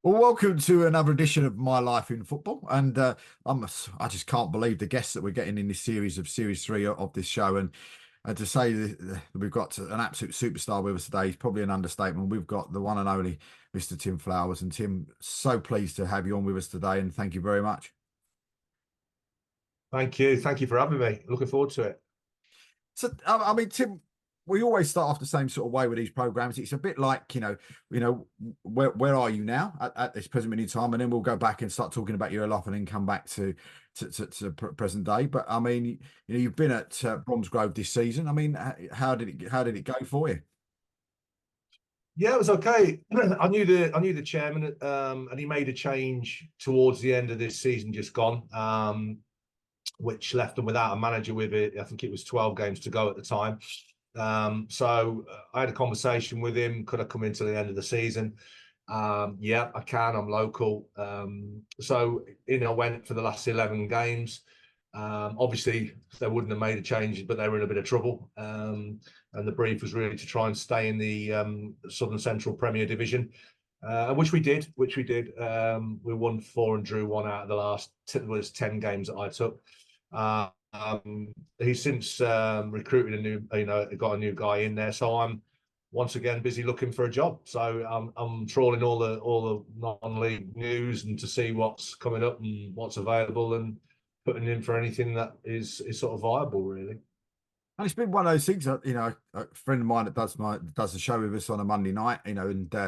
Well, welcome to another edition of My Life in Football, and I just can't believe the guests that we're getting in this series of Series 3 of this show, and to say that we've got an absolute superstar with us today is probably an understatement. We've got the one and only Mr. Tim Flowers, and Tim, so pleased to have you on with us today, and thank you very much. Thank you. Thank you for having me. Looking forward to it. So, I mean, Tim, we always start off the same sort of way with these programs. It's a bit like, where are you now at this present minute in time, and then we'll go back and start talking about your life, and then come back to present day. But I mean, you've been at Bromsgrove this season. I mean, how did it go for you? Yeah, it was okay. I knew the chairman, and he made a change towards the end of this season, just gone, which left them without a manager with it. I think it was 12 games to go at the time. So I had a conversation with him. Could I come into the end of the season? Yeah, I can. I'm local. So I went for the last 11 games. Obviously, they wouldn't have made a change, but they were in a bit of trouble. And the brief was really to try and stay in the Southern Central Premier Division, which we did. We won 4 and drew 1 out of the last 10 games that I took. He's since recruited got a new guy in there. So I'm once again busy looking for a job. So I'm trawling all the non-league news and to see what's coming up and what's available, and putting in for anything that is sort of viable, really. And it's been one of those things that, a friend of mine that does the show with us on a Monday night, and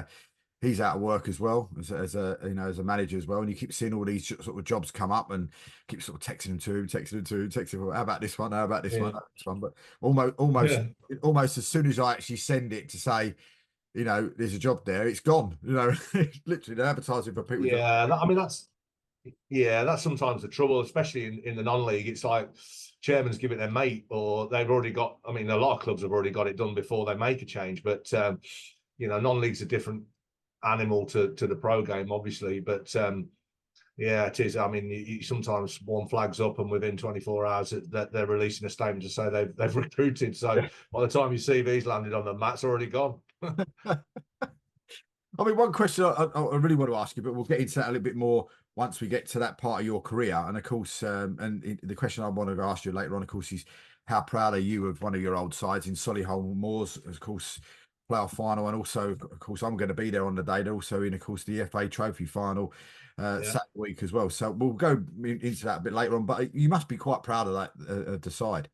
he's out of work as well as a manager as well, and you keep seeing all these sort of jobs come up, and keep sort of texting him to him, texting him, how about this one, how about this one, how about this one. But almost Yeah. almost as soon as I actually send it to say, there's a job there, it's gone. Literally they're advertising for people. That's sometimes the trouble, especially in the non-league. It's like chairman's give it their mate, or they've already got. I mean, a lot of clubs have already got it done before they make a change. But non-league's a different animal to the pro game, obviously. But yeah, it is. I mean, sometimes one flags up, and within 24 hours that they're releasing a statement to say they've recruited. So by the time your CV's landed on the mat's already gone. I mean, one question I really want to ask you, but we'll get into that a little bit more once we get to that part of your career. And of course, the question I want to ask you later on, of course, is how proud are you of one of your old sides in Solihull Moors, of course, playoff final, and also, of course, I'm going to be there on the day. They're also in, of course, the FA Trophy final Saturday week as well. So we'll go into that a bit later on. But you must be quite proud of that the side.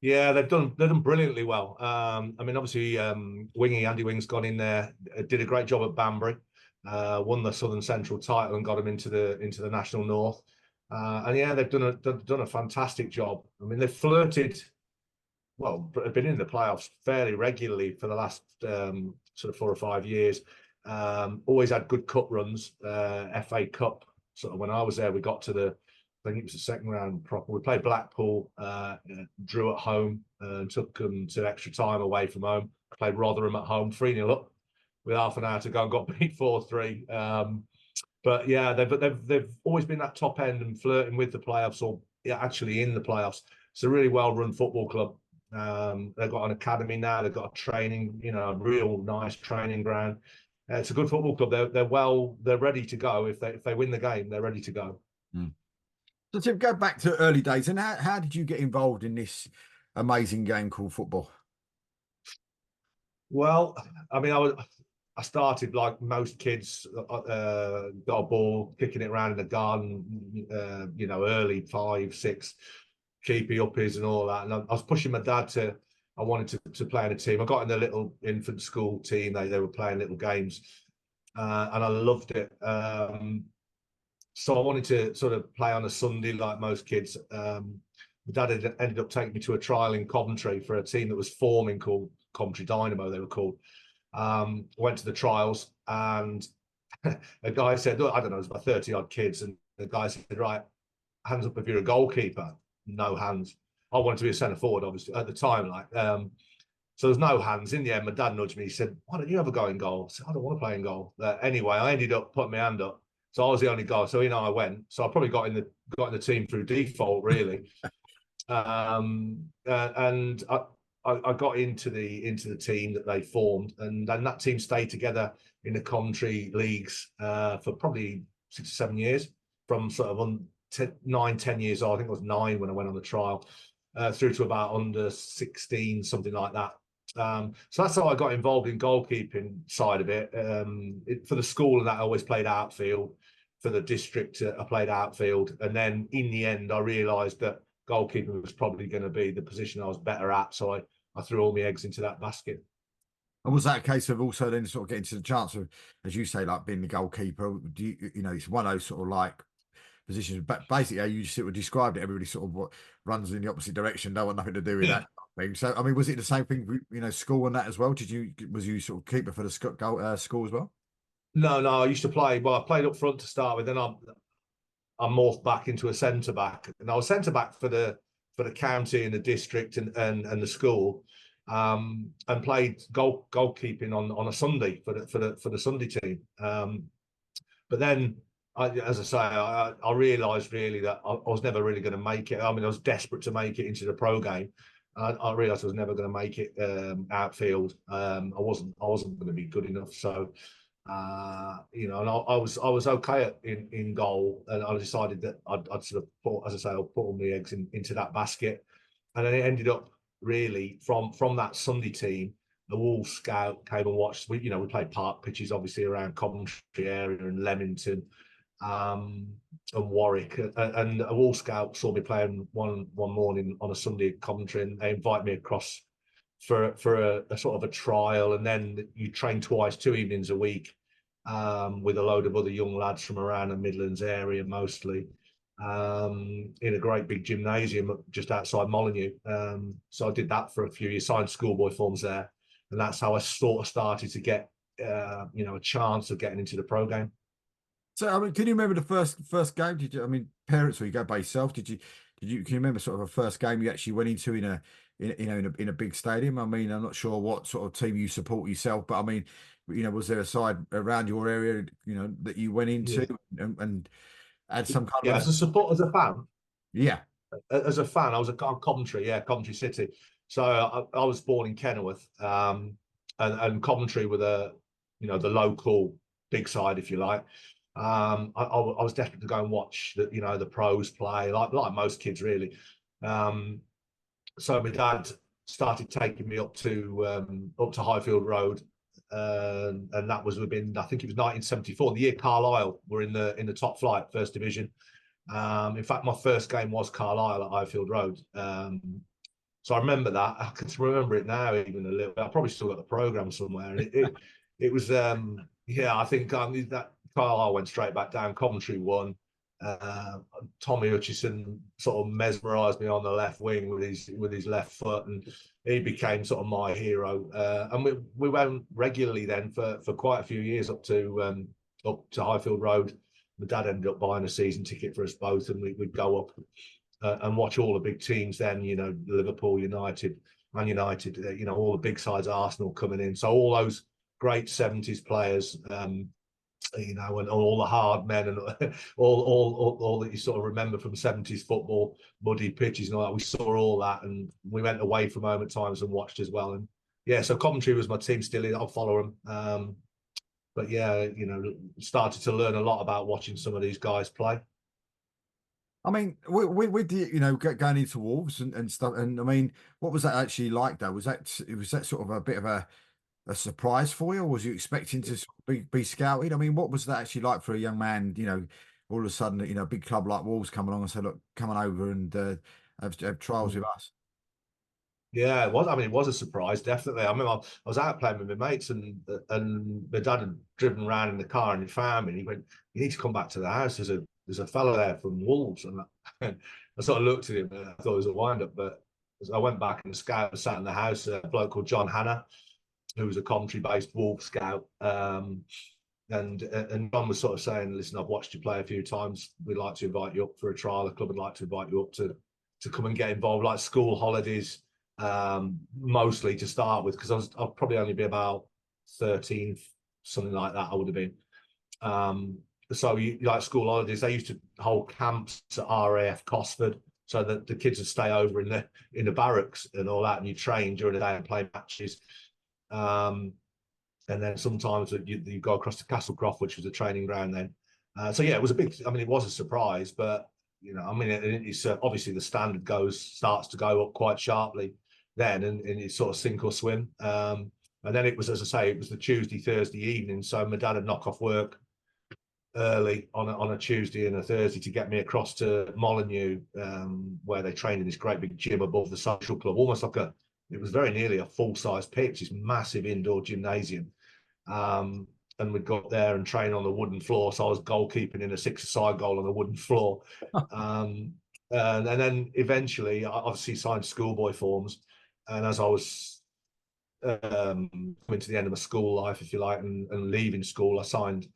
Yeah, they've done brilliantly well. I mean, obviously, Andy Wing's gone in there, did a great job at Banbury, won the Southern Central title and got them into the National North. And yeah, they've done a fantastic job. I mean, they've flirted, well, been in the playoffs fairly regularly for the last sort of 4 or 5 years. Always had good cup runs. FA Cup, sort of when I was there, we got to I think it was the second round proper. We played Blackpool, drew at home, and took them to extra time away from home. Played Rotherham at home, 3-0 up with half an hour to go, and got beat 4-3. But yeah, they've always been that top end and flirting with the playoffs, or actually in the playoffs. It's a really well run football club. They've got an academy now. They've got a training, a real nice training ground. It's a good football club. They're ready to go. If they win the game, they're ready to go. Mm. So Tim, go back to early days, and how did you get involved in this amazing game called football? Well, I mean, I started like most kids, got a ball, kicking it around in the garden, early 5, 6, keepy uppies and all that. And I was pushing my dad I wanted to play in a team. I got in the little infant school team. They were playing little games, and I loved it. So I wanted to sort of play on a Sunday like most kids. My dad had ended up taking me to a trial in Coventry for a team that was forming called Coventry Dynamo, they were called. Went to the trials, and a guy said, look, I don't know, it was about 30 odd kids. And the guy said, right, hands up if you're a goalkeeper. No hands. I wanted to be a centre forward, obviously, at the time. So there's no hands. In the end, my dad nudged me. He said, why don't you have a go in goal? I said, I don't want to play in goal. Anyway, I ended up putting my hand up. So I was the only guy. So I went. So I probably got in the team through default, really. And I got into the team that they formed, and then that team stayed together in the Coventry leagues for probably 6 or 7 years, from sort of 9, 10 years old. I think it was 9 when I went on the trial, through to about under 16, something like that. So that's how I got involved in goalkeeping side of it. For the school, and that I always played outfield. For the district, I played outfield, and then in the end, I realised that goalkeeping was probably going to be the position I was better at. So I threw all my eggs into that basket. And was that a case of also then sort of getting to the chance of, as you say, like being the goalkeeper? Do you know, it's one of those sort of like positions, but basically how you just sort of described it, everybody sort of what runs in the opposite direction, don't want nothing to do with Yeah. that thing. So, I mean, was it the same thing, you know, school and that as well? Was you sort of keeper for the school as well? No. I used to play. Well, I played up front to start with. Then I morphed back into a centre back, and I was centre back for the county and the district and the school, and played goalkeeping on a Sunday for the Sunday team. But then, as I say, I realised really that I was never really going to make it. I mean, I was desperate to make it into the pro game. I realised I was never going to make it outfield. I wasn't going to be good enough. So, you know, and I was okay in goal, and I decided that I'd sort of put, as I say, I'll put all my eggs into that basket, and then it ended up really from that Sunday team. The Wolves scout came and watched. We played park pitches, obviously around Coventry area and Leamington, and Warwick. And a Wolves scout saw me playing one morning on a Sunday at Coventry, and they invited me across for a sort of a trial, and then you train twice, 2 evenings a week, with a load of other young lads from around the Midlands area, mostly, in a great big gymnasium just outside Molineux. So I did that for a few years, signed schoolboy forms there, and that's how I sort of started to get a chance of getting into the pro game. So, I mean, can you remember the first game? Did you? I mean, parents, or you go by yourself? Can you remember sort of a first game you actually went into in a big stadium? I mean, I'm not sure what sort of team you support yourself, but I mean, was there a side around your area, that you went into Yeah, and had some kind yeah. of As a fan, yeah. I was at Coventry, yeah, Coventry City. So I was born in Kenilworth, and Coventry were the local big side, if you like. I was desperate to go and watch the pros play, like most kids really. So my dad started taking me up to Highfield Road, and that was within, I think it was 1974, the year Carlisle were in the top flight, first division. In fact, my first game was Carlisle at Highfield Road. So I remember that. I can remember it now, even a little bit. I probably still got the program somewhere. And it was, yeah, I think that Carlisle went straight back down. Coventry won. Tommy Hutchison sort of mesmerised me on the left wing with his left foot, and he became sort of my hero. And we went regularly then for quite a few years up to Highfield Road. My dad ended up buying a season ticket for us both, and we'd go up and watch all the big teams then, Liverpool, United, Man United, all the big sides, Arsenal coming in. So all those great 70s players, and all the hard men and all that you sort of remember from 70s football, muddy pitches and all that. We saw all that, and we went away from home at times and watched as well. And yeah, so Coventry was my team still. I'll follow them. But yeah, started to learn a lot about watching some of these guys play. I mean, with the going into Wolves and stuff, and I mean, what was that actually like though? Was that sort of a bit of a surprise for you, or was you expecting to sort of be scouted? I mean, what was that actually like for a young man? All of a sudden, a big club like Wolves come along and say, "Look, come on over and have trials with us." Yeah, it was. I mean, it was a surprise, definitely. I mean, I was out playing with my mates, and my dad had driven around in the car, and he found me. And he went, "You need to come back to the house. There's a fella there from Wolves." And I sort of looked at him, and I thought it was a wind up. But as I went back and the scout was sat in the house, a bloke called John Hanna, who was a Coventry-based Wolves scout. And John was sort of saying, "Listen, I've watched you play a few times. We'd like to invite you up for a trial. The club would like to invite you up to come and get involved, like school holidays." Mostly to start with, because I'll probably only be about 13, something like that. I would have been. So like school holidays, they used to hold camps at RAF Cosford, so that the kids would stay over in the barracks and all that, and you train during the day and play matches. And then sometimes you go across to Castlecroft, which was a training ground then. So yeah, it was a big. I mean, it was a surprise, but I mean, it's obviously the standard starts to go up quite sharply then, and it's sort of sink or swim. And then it was, as I say, it was the Tuesday, Thursday evening. So my dad would knock off work early on a Tuesday and a Thursday to get me across to Molineux, where they trained in this great big gym above the social club, almost like it was very nearly a full-size pitch, this massive indoor gymnasium. And we'd go up there and train on the wooden floor. So I was goalkeeping in a six-a-side goal on the wooden floor. And then eventually, I obviously signed schoolboy forms. And as I was coming to the end of my school life, if you like, and leaving school, I signed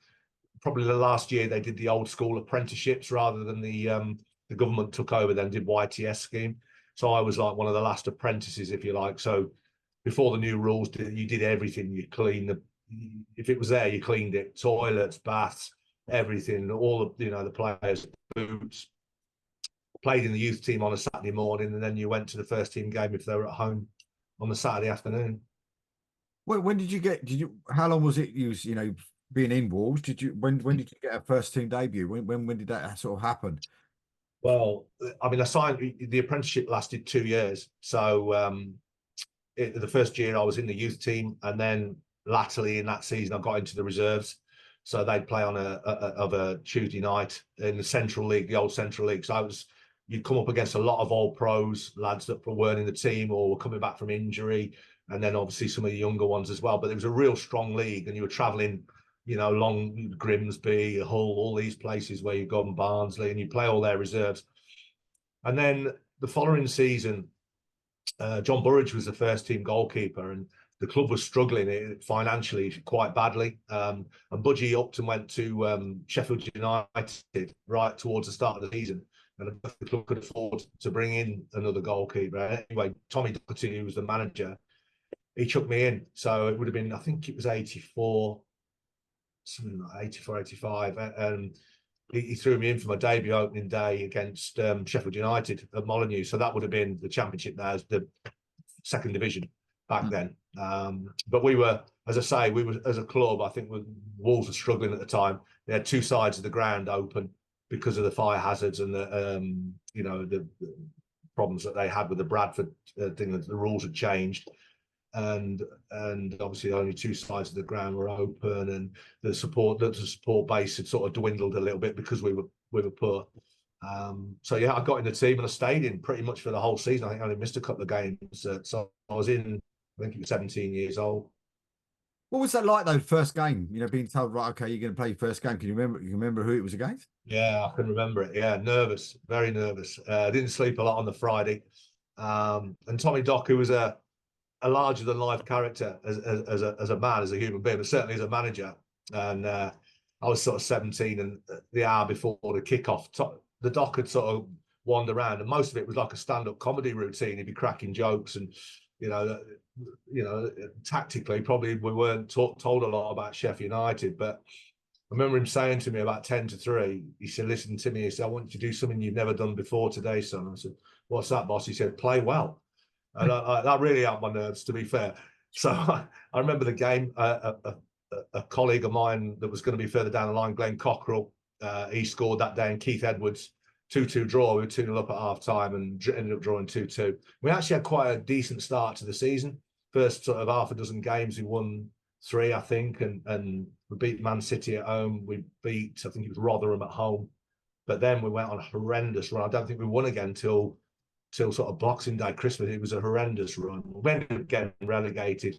probably the last year they did the old school apprenticeships rather than the government took over, then did YTS scheme. So I was like one of the last apprentices, if you like. So before the new rules, you did everything. You cleaned if it was there, you cleaned it, toilets, baths, everything, all of the players' boots. Played in the youth team on a Saturday morning, and then you went to the first team game if they were at home on the Saturday afternoon. When did you how long was it being in Wolves? When did you get a first team debut? When did that sort of happen? Well, I mean, I signed the apprenticeship lasted 2 years. So the first year I was in the youth team, and then latterly in that season I got into the reserves. So they'd play on a Tuesday night in the Central League, the old Central League. So you'd come up against a lot of old pros, lads that weren't in the team or were coming back from injury, and then obviously some of the younger ones as well. But it was a real strong league, and you were travelling, along Grimsby, Hull, all these places where you go and Barnsley, and you play all their reserves. And then the following season, John Burridge was the first team goalkeeper, and the club was struggling financially quite badly. And Budgie Upton went to Sheffield United right towards the start of the season, and the club could afford to bring in another goalkeeper. Anyway, Tommy Doherty, who was the manager, he took me in. So it would have been, I think it was 84, something like 84, 85. And he threw me in for my debut opening day against Sheffield United at Molineux. So that would have been the Championship now, as the second division back then. But we were, as I say, we were, as a club, I think Wolves were struggling at the time. They had two sides of the ground open because of the fire hazards and the problems that they had with the Bradford thing, that the rules had changed. And obviously only two sides of the ground were open, and the support base had sort of dwindled a little bit because we were poor. So yeah, I got in the team and I stayed in pretty much for the whole season. I think I only missed a couple of games. So I was in, I think it was 17 years old. What was that like though? First game, being told, right, okay, you're going to play your first game. Can you remember who it was against? Yeah, I can remember it. Yeah, nervous, very nervous. Didn't sleep a lot on the Friday. And Tommy Dock, who was a larger than life character as a man, as a human being, but certainly as a manager. And I was sort of 17, and the hour before the kickoff, the Doc had sort of wandered around, and most of it was like a stand-up comedy routine. He'd be cracking jokes, and tactically probably we weren't told a lot about Sheffield United, but I remember him saying to me about 10-3, he said, "Listen to me," he said, "I want you to do something you've never done before today, son." I said, "What's that, boss?" He said, "Play well." And that really helped my nerves, to be fair. So I remember the game. A colleague of mine that was going to be further down the line, Glenn Cockrell, he scored that day, and Keith Edwards, 2-2 draw. We were 2-0 up at half time and ended up drawing 2-2. We actually had quite a decent start to the season. First sort of half a dozen games, we won 3, I think, and we beat Man City at home. We beat, I think it was Rotherham at home. But then we went on a horrendous run. I don't think we won again till sort of Boxing Day, Christmas. It was a horrendous run. We ended up getting relegated.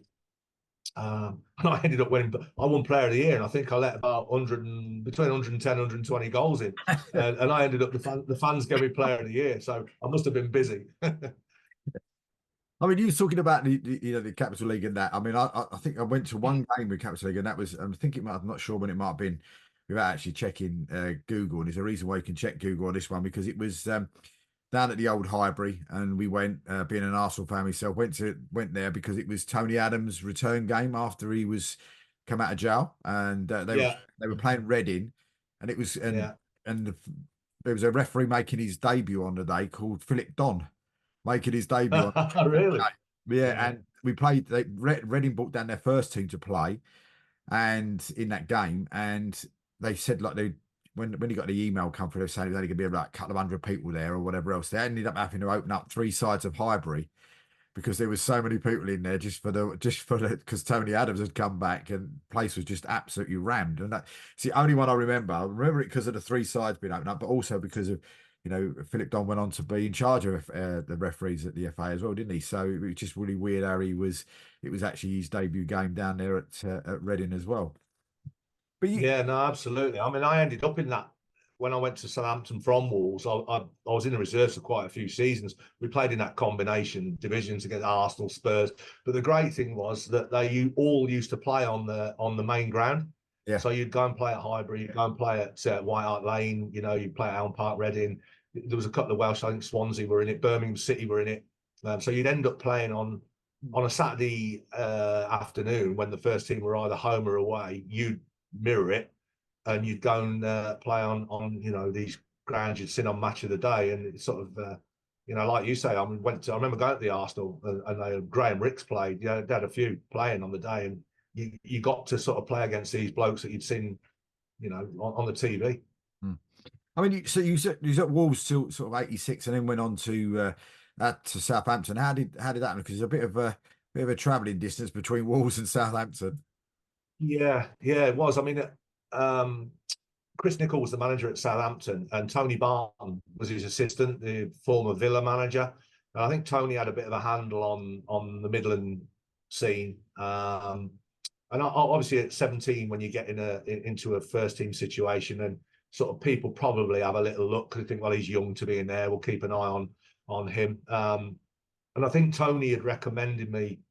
And I ended up winning. I won Player of the Year, and I think I let about between 110 and 120 goals in. And I ended up, the fans gave me Player of the Year. So I must have been busy. I mean, you were talking about the Capital League and that. I mean, I think I went to one game with Capital League, and that was, I'm not sure when it might have been, without actually checking Google. And there's a reason why you can check Google on this one, because it was down at the old Highbury, and we went, being an Arsenal fan myself, went there because it was Tony Adams' return game after he was come out of jail, and they were playing Reading, and it was and there was a referee making his debut on the day called Philip Don, making his debut on. Really? Yeah, Yeah. and we played. Reading brought down their first team to play, and in that game, and they said like they when he got the email come through, they were saying there's only going to be about a couple of hundred people there or whatever else. They ended up having to open up three sides of Highbury because there was so many people in there just for the because Tony Adams had come back and the place was just absolutely rammed. And that's the only one I remember. I remember it because of the three sides being opened up, but also because of Philip Don went on to be in charge of the referees at the FA as well, didn't he? So it was just really weird how it was actually his debut game down there at Reading as well. But Yeah, no, absolutely. I mean, I ended up in that when I went to Southampton from Wolves. I was in the reserves for quite a few seasons. We played in that combination divisions against Arsenal, Spurs. But the great thing was that they all used to play on the main ground. yeah, So you'd go and play at Highbury, you'd go and play at White Hart Lane. You'd play at Elm Park, Reading. There was a couple of Welsh. I think Swansea were in it, Birmingham City were in it. So you'd end up playing on a Saturday afternoon when the first team were either home or away. You'd mirror it, and you'd go and play on these grounds you'd seen on Match of the Day, and it's sort of like you say, I remember going to the Arsenal and Graham Ricks played. Yeah, they had a few playing on the day, and you got to sort of play against these blokes that you'd seen on the TV. I mean, so you was at Wolves till sort of '86, and then went on to Southampton. How did that happen? Because there's a bit of a travelling distance between Wolves and Southampton. Yeah, it was. I mean, um, Chris Nicholl was the manager at Southampton, and Tony Barton was his assistant, the former Villa manager. And I think Tony had a bit of a handle on the Midland scene. And obviously at 17, when you get into a first team situation, and sort of people probably have a little look because they think, well, he's young to be in there. We'll keep an eye on him. And I think Tony had recommended me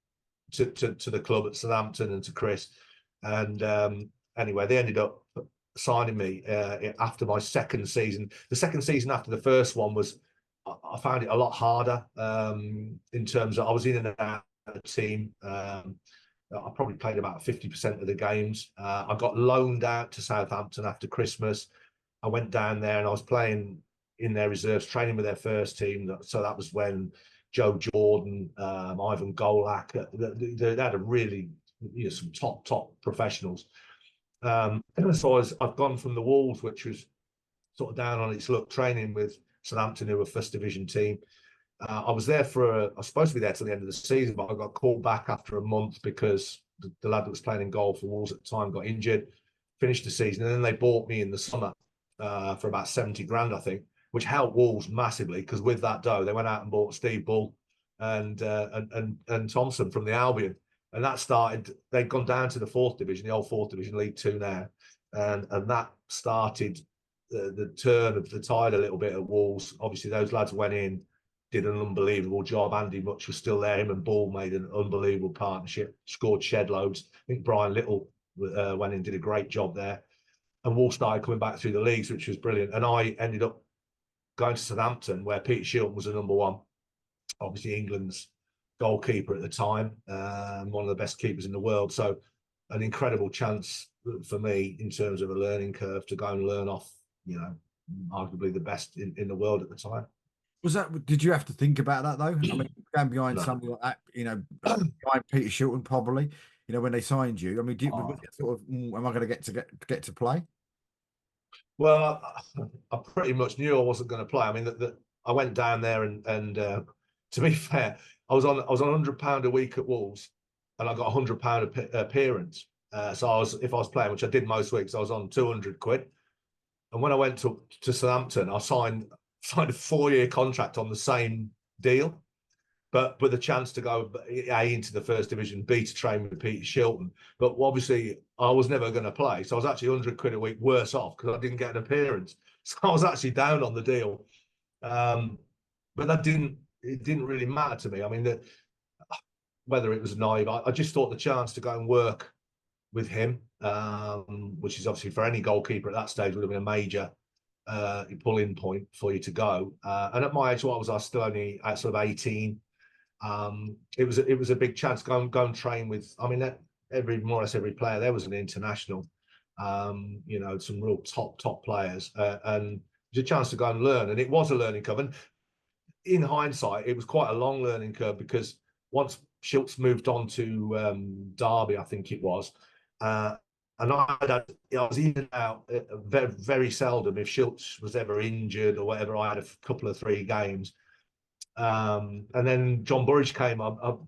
to the club at Southampton and to Chris. And anyway, they ended up signing me after my second season. The second season after the first one was, I found it a lot harder in terms of I was in and out of the team. I probably played about 50% of the games. I got loaned out to Southampton after Christmas. I went down there and I was playing in their reserves, training with their first team. So that was when Joe Jordan, Ivan Golak, they had a really some top professionals. So I've gone from the Wolves, which was sort of down on its luck, training with Southampton, who were first division team. I was there I was supposed to be there till the end of the season, but I got called back after a month because the lad that was playing in goal for Wolves at the time got injured, finished the season, and then they bought me in the summer for about 70 grand, I think, which helped Wolves massively because with that dough, they went out and bought Steve Bull and Thompson from the Albion. And that started, they'd gone down to the fourth division, the old fourth division, League Two now. And that started the turn of the tide a little bit at Wolves. Obviously, those lads went in, did an unbelievable job. Andy Much was still there. Him and Bull made an unbelievable partnership, scored shed loads. I think Brian Little went in, did a great job there. And Wolves started coming back through the leagues, which was brilliant. And I ended up going to Southampton, where Peter Shilton was the number one, obviously England's goalkeeper at the time, one of the best keepers in the world. So an incredible chance for me in terms of a learning curve to go and learn off, arguably the best in the world at the time. Did you have to think about that though? I mean, going behind No. somebody like that, behind Peter Shilton probably, when they signed you. I mean, was it sort of, am I going to get to play? Well, I pretty much knew I wasn't going to play. I mean, I went down there and to be fair, I was on £100 a week at Wolves, and I got £100 appearance. So if I was playing, which I did most weeks, I was on 200 quid. And when I went to Southampton, I signed a 4-year contract on the same deal, but with a chance to go A into the first division, B to train with Peter Shilton. But obviously, I was never going to play. So I was actually 100 quid a week worse off because I didn't get an appearance. So I was actually down on the deal. But it didn't really matter to me. I mean, whether it was naive, I just thought the chance to go and work with him, which is obviously for any goalkeeper at that stage would have been a major pull-in point for you to go. And at my age, I was still only at sort of 18. It was a big chance to go and train with. I mean, more or less every player there was an international. Some real top players, and was a chance to go and learn, and it was a learning curve. And in hindsight, it was quite a long learning curve, because once Schultz moved on to Derby, I think it was, and I was in and out very, very seldom. If Schultz was ever injured or whatever, I had a couple of 3 games. And then John Burridge came up.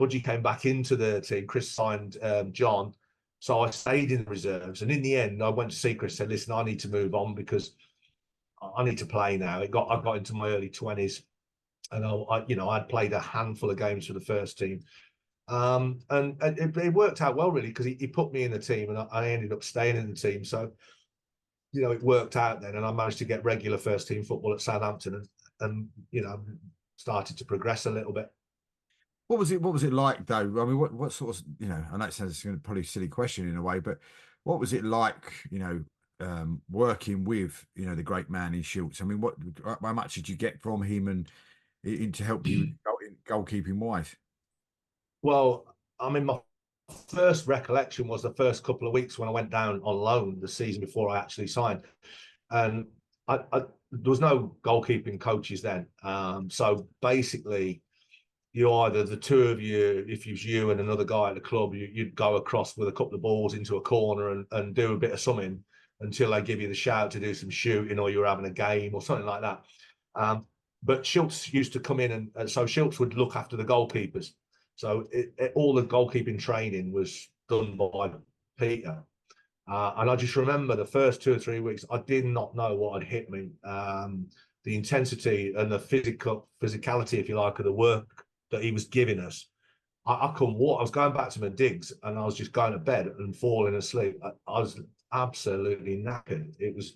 Budgie came back into the team. Chris signed John. So I stayed in the reserves. And in the end, I went to see Chris, said, listen, I need to move on because I need to play now. I got into my early 20s, and I'd played a handful of games for the first team. And it worked out well, really, because he put me in the team, and I ended up staying in the team. So, it worked out then, and I managed to get regular first team football at Southampton, and started to progress a little bit. What was it like though? I mean, what sort of, I know it sounds probably a silly question in a way, but what was it like, working with, the great man in Schultz? I mean, how much did you get from him and to help you goalkeeping wise? Well, I mean, my first recollection was the first couple of weeks when I went down on loan the season before I actually signed, and there was no goalkeeping coaches then. So basically, either the two of you, if it was you and another guy at the club, you'd go across with a couple of balls into a corner and do a bit of something until they give you the shout to do some shooting, or you're having a game or something like that. But Schultz used to come in, and so Schultz would look after the goalkeepers. So all the goalkeeping training was done by Peter. And I just remember the first 2 or 3 weeks, I did not know what had hit me. The intensity and the physicality, if you like, of the work that he was giving us. I couldn't walk. I was going back to my digs, and I was just going to bed and falling asleep. I was absolutely knackered. It was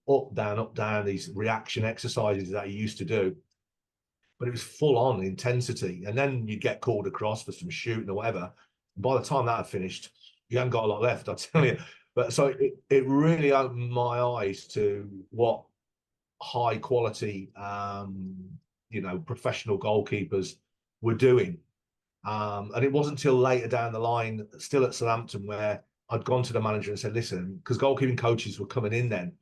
up, down, these reaction exercises that he used to do. But it was full on intensity. And then you'd get called across for some shooting or whatever. And by the time that had finished, you hadn't got a lot left, I tell you. But so it really opened my eyes to what high quality, professional goalkeepers were doing. And it wasn't until later down the line, still at Southampton, where I'd gone to the manager and said, listen, because goalkeeping coaches were coming in then.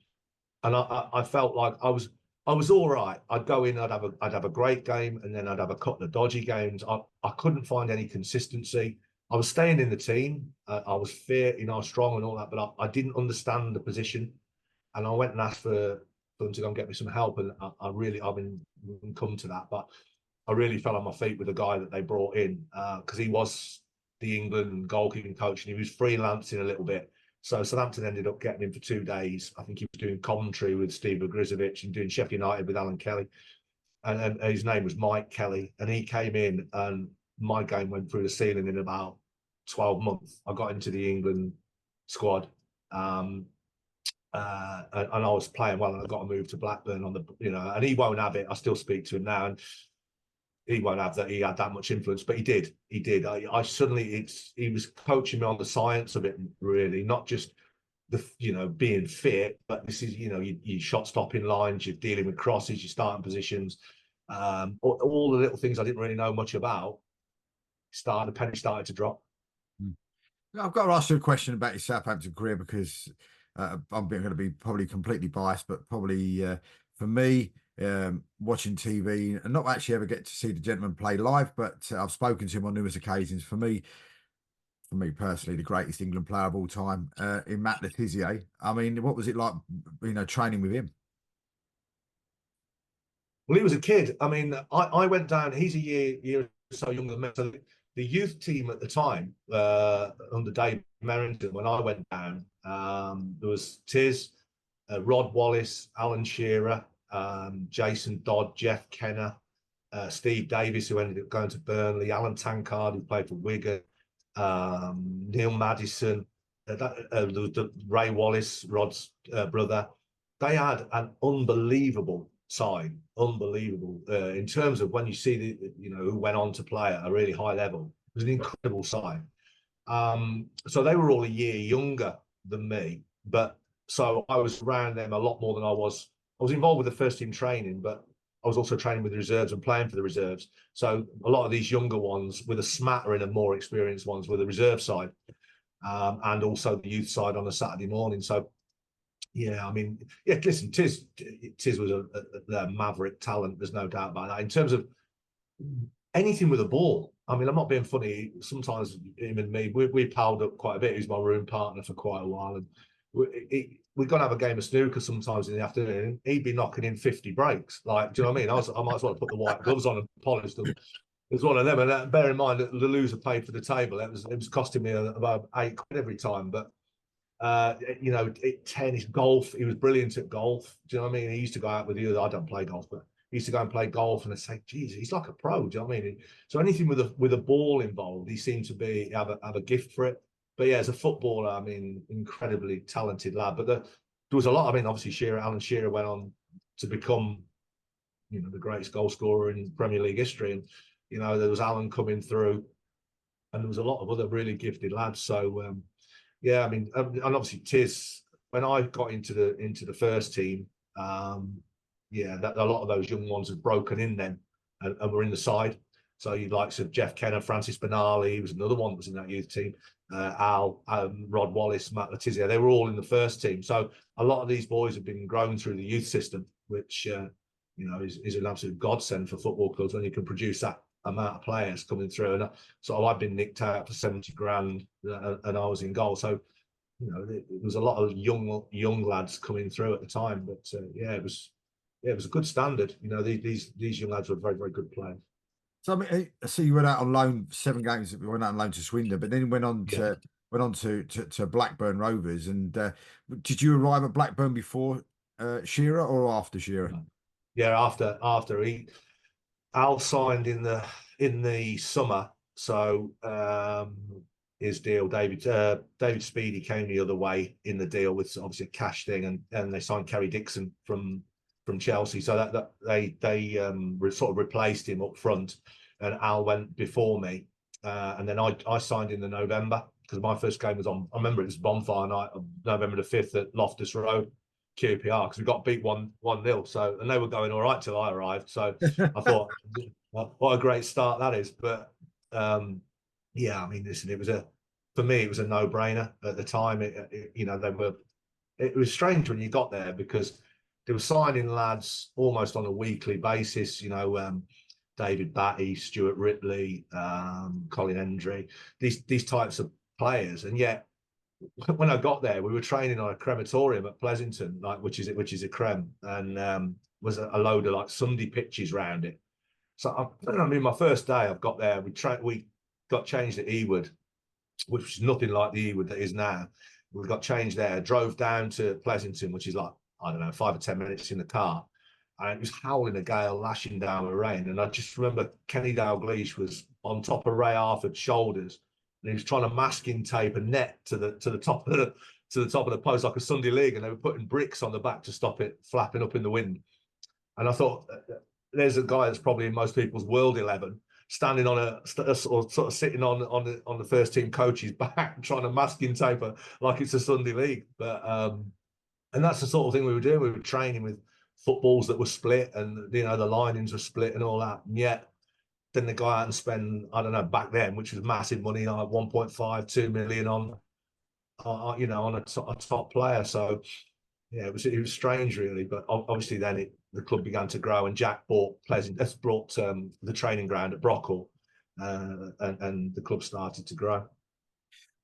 And I felt like I was all right. I'd go in, I'd have a great game, and then I'd have a couple of dodgy games. I couldn't find any consistency. I was staying in the team. I was fit, strong and all that, but I didn't understand the position. And I went and asked for them to go and get me some help. And I've been come to that, but I really fell on my feet with the guy that they brought in, because he was the England goalkeeping coach, and he was freelancing a little bit. So Southampton ended up getting him for 2 days. I think he was doing commentary with Steve Ogrizovic and doing Sheffield United with Alan Kelly. And his name was Mike Kelly. And he came in, and my game went through the ceiling in about 12 months. I got into the England squad. And I was playing well, and I got a move to Blackburn and he won't have it. I still speak to him now, and he won't have that. He had that much influence, but he did. I suddenly, he was coaching me on the science of it, really, not just being fit, but this is, you shot stopping lines, you're dealing with crosses, you're starting positions, all the little things I didn't really know much about. The penny started to drop. I've got to ask you a question about your Southampton career, because I'm going to be probably completely biased, but probably for me, watching TV and not actually ever get to see the gentleman play live, but I've spoken to him on numerous occasions. For me personally, the greatest England player of all time, in Matt Le Tissier. I mean, what was it like, training with him? Well, he was a kid. I mean, I went down. He's a year or so younger than me. So the youth team at the time, under Dave Merrington, when I went down, there was Tiz, Rod Wallace, Alan Shearer, Jason Dodd, Jeff Kenner, Steve Davis, who ended up going to Burnley, Alan Tankard, who played for Wigan, Neil Maddison, Ray Wallace, Rod's brother. They had an unbelievable side, in terms of when you see who went on to play at a really high level. It was an incredible side. So they were all a year younger than me, but so I was around them a lot more than I was. I was involved with the first team training, but I was also training with the reserves and playing for the reserves. So a lot of these younger ones, with a smattering of more experienced ones, were the reserve side, and also the youth side on a Saturday morning. So Yeah, I mean, yeah, listen, Tiz was a maverick talent. There's no doubt about that. In terms of anything with a ball, I mean, I'm not being funny. Sometimes him and me, we palled up quite a bit. He's my room partner for quite a while, and we're gonna have a game of snooker sometimes in the afternoon. He'd be knocking in 50 breaks. Like, do you know what I mean? I might as well put the white gloves on and polish them. It was one of them, and bear in mind that the loser paid for the table. It was costing me about £8 every time, but tennis, golf. He was brilliant at golf. Do you know what I mean? He used to go out with the other. I don't play golf, but he used to go and play golf, and I say, "Geez, he's like a pro." Do you know what I mean? So anything with a ball involved, he seemed to have a gift for it. But yeah, as a footballer, I mean, incredibly talented lad. But there was a lot. I mean, obviously, Alan Shearer went on to become, the greatest goal scorer in Premier League history, and there was Alan coming through, and there was a lot of other really gifted lads. So. Yeah, I mean, and obviously Tiz. When I got into the first team, that a lot of those young ones had broken in then and were in the side. So you'd like Jeff Kenner, Francis Benali, he was another one that was in that youth team. Al, Rod Wallace, Matt Letizia, they were all in the first team. So a lot of these boys have been grown through the youth system, which is an absolute godsend for football clubs when you can produce that amount of players coming through. And so I've been nicked out for 70 grand and I was in goal. So, there was a lot of young lads coming through at the time. But it was a good standard. These young lads were very, very good players. So I mean, I see you went out on loan 7 games. We went out on loan to Swindon, but then went on to Blackburn Rovers. And did you arrive at Blackburn before Shearer or after Shearer? Yeah, after Al signed in the summer, so his deal, David Speedy came the other way in the deal with obviously a cash thing, and they signed Kerry Dixon from Chelsea, so that they sort of replaced him up front, and Al went before me, and then I signed in the November because my first game was on. I remember it was bonfire night of November the 5th at Loftus Road. QPR because we got beat 1-0. So, and they were going all right till I arrived. So I thought, what a great start that is. But I mean, listen, for me, it was a no-brainer at the time. It was strange when you got there because they were signing lads almost on a weekly basis. David Batty, Stuart Ripley, Colin Hendry, these types of players, and yet when I got there, we were training on a crematorium at Pleasanton, which is a creme, and was a load of like Sunday pitches around it. So I mean, my first day I've got there, we got changed at Ewood, which is nothing like the Ewood that is now. We got changed there, drove down to Pleasanton, which is like, I don't know, 5 or 10 minutes in the car. And it was howling a gale, lashing down with rain. And I just remember Kenny Dalglish was on top of Ray Arthur's shoulders, and he was trying to masking tape a net to the top of the post like a Sunday league, and they were putting bricks on the back to stop it flapping up in the wind. And I thought, there's a guy that's probably in most people's world 11, standing on or sort of sitting on the first team coach's back, trying to masking tape like it's a Sunday league. But and that's the sort of thing we were doing. We were training with footballs that were split, and the linings were split and all that. And yet, then they go out and spend, I don't know, back then, which was massive money, like 1.5, 2 million on a top player. So yeah, it was strange really, but obviously then the club began to grow, and Jack brought the training ground at Brockall, and the club started to grow.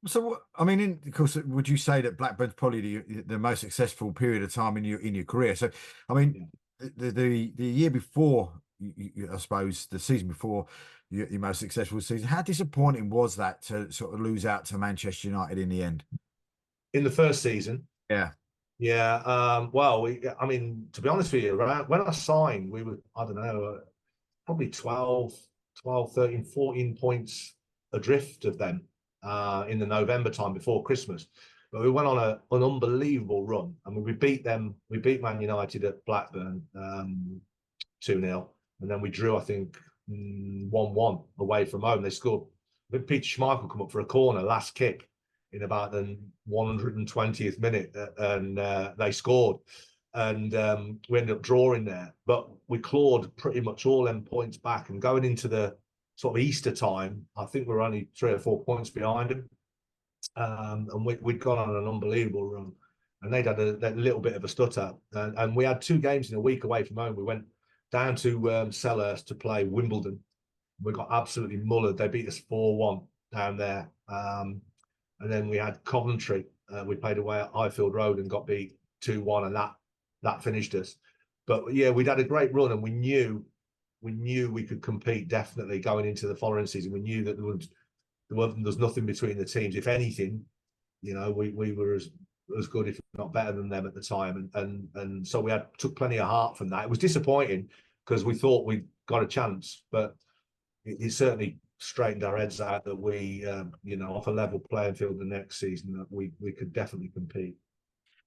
So, I mean, of course, would you say that Blackburn's probably the most successful period of time in your career? So, I mean, the year before, I suppose, the season before your most successful season, how disappointing was that to sort of lose out to Manchester United in the end? In the first season, yeah. Well, I mean, to be honest with you, when I signed, we were, I don't know, probably 12, 13, 14 points adrift of them in the November time before Christmas. But we went on an unbelievable run. I mean, we beat Man United at Blackburn 2-0. And then we drew, I think, 1-1 away from home. They scored. I think Peter Schmeichel come up for a corner, last kick, in about the 120th minute, and they scored. And we ended up drawing there. But we clawed pretty much all them points back. And going into the sort of Easter time, I think we were only 3 or 4 points behind them. And we'd gone on an unbelievable run. and they'd had a little bit of a stutter. And we had 2 games in a week away from home. We went down to Selhurst to play Wimbledon. We got absolutely mullered. They beat us 4-1 down there. And then we had Coventry. We played away at Highfield Road and got beat 2-1, and that finished us. But yeah, we'd had a great run, and we knew we could compete definitely going into the following season. We knew that there's nothing between the teams. If anything, we were as good, if not better than them at the time. And so we took plenty of heart from that. It was disappointing because we thought we'd got a chance, but it certainly straightened our heads out that we, off a level playing field the next season, that we could definitely compete.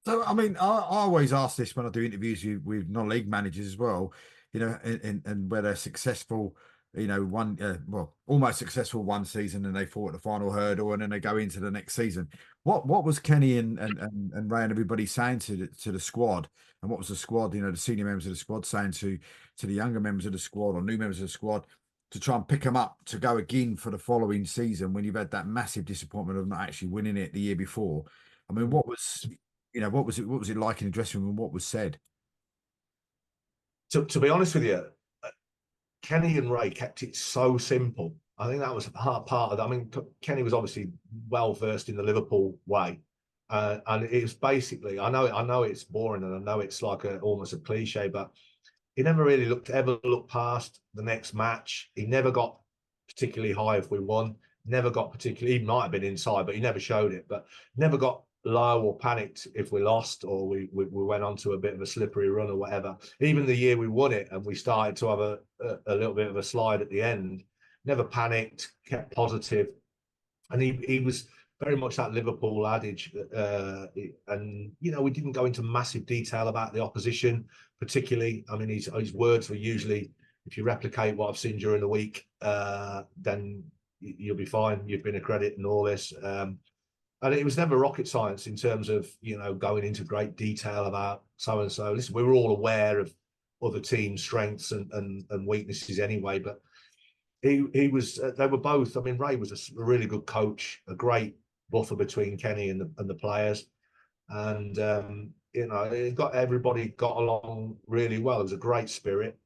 So, I mean, I always ask this when I do interviews with non-league managers as well, and where they're successful, almost successful one season and they fought the final hurdle and then they go into the next season. What was Kenny and Ray and everybody saying to the squad? And what was the squad, the senior members of the squad saying to the younger members of the squad or new members of the squad to try and pick them up to go again for the following season when you've had that massive disappointment of not actually winning it the year before? I mean, what was it like in the dressing room and what was said? To be honest with you, Kenny and Ray kept it so simple. I think that was part of that. I mean, Kenny was obviously well versed in the Liverpool way, and it was basically. I know it's boring, and I know it's like almost a cliche, but he never really looked past the next match. He never got particularly high if we won. Never got particularly. He might have been inside, but he never showed it. But never got low or panicked if we lost or we went on to a bit of a slippery run or whatever. Even the year we won it and we started to have a little bit of a slide at the end, never panicked, kept positive, and he was very much that Liverpool adage. And we didn't go into massive detail about the opposition particularly. I mean, his words were usually, if you replicate what I've seen during the week, then you'll be fine. You've been a credit and all this. And it was never rocket science in terms of, going into great detail about so and so. Listen, we were all aware of other teams' strengths and weaknesses anyway, but they were both. I mean, Ray was a really good coach, a great buffer between Kenny and the players. And, everybody got along really well. There was a great spirit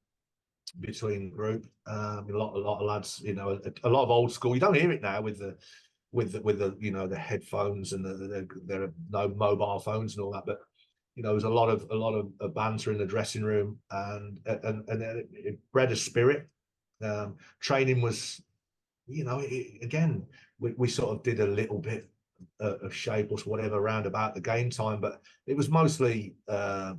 between the group. A lot of lads, a lot of old school. You don't hear it now with the the headphones and there are no mobile phones and all that, but there was a lot of banter in the dressing room, and it bred a spirit. Training was, again, we sort of did a little bit of shape or whatever around about the game time, but it was mostly, I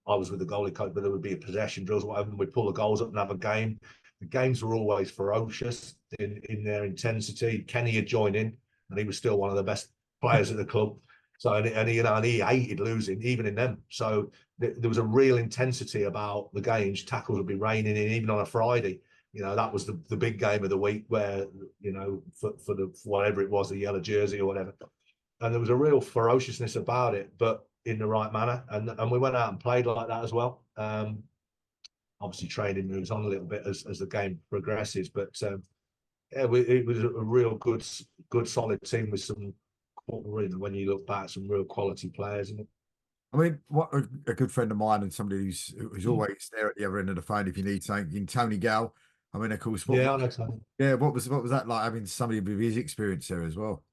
was with the goalie coach, but there would be a possession drills, whatever, and we'd pull the goals up and have a game. The games were always ferocious in their intensity. Kenny had joined in, and he was still one of the best players at the club. So and he hated losing even in them. So there was a real intensity about the games. Tackles would be raining in even on a Friday. That was the big game of the week where for the whatever it was, the yellow jersey or whatever. And there was a real ferociousness about it, but in the right manner. And we went out and played like that as well. Obviously, training moves on a little bit as the game progresses, but it was a real good solid team with some, when you look back, some real quality players. I mean, what a good friend of mine and somebody who's always there at the other end of the phone if you need something. Tony Gal. I mean, of course. I know Tony. Yeah, what was that like having somebody with his experience there as well?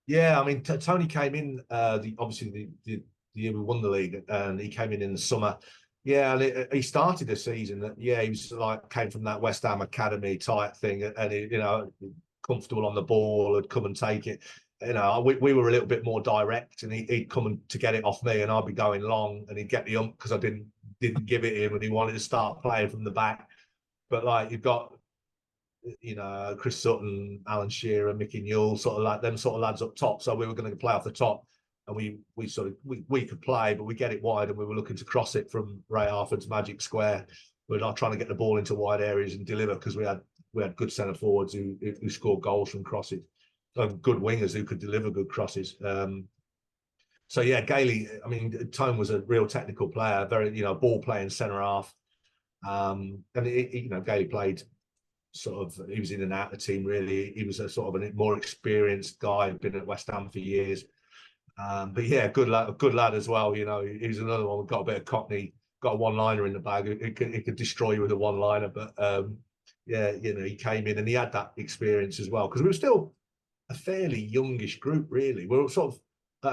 Yeah, I mean, Tony came in obviously the year we won the league, and he came in the summer. Yeah, and he started the season. Yeah, he was came from that West Ham academy type thing, and he, comfortable on the ball, had come and take it. We were a little bit more direct, and he'd come to get it off me, and I'd be going long, and he'd get the ump because I didn't give it him, and he wanted to start playing from the back. But you've got, Chris Sutton, Alan Shearer, Mickey Newell, sort of lads up top. So we were going to play off the top, and we could play, but we get it wide, and we were looking to cross it from Ray Harford's magic square. We're not trying to get the ball into wide areas and deliver because we had good centre forwards who scored goals from crosses, and good wingers who could deliver good crosses. So yeah, Gailey. I mean, Tone was a real technical player, very ball playing centre half, and Gailey played. He was in and out of the team really. He was a sort of a more experienced guy, been at West Ham for years. But yeah, good lad as well. You know, he was another one. Got a bit of Cockney, got a one-liner in the bag. It could destroy you with a one-liner. But yeah, you know, he came in and he had that experience as well, because we were still a fairly youngish group, really. We were sort of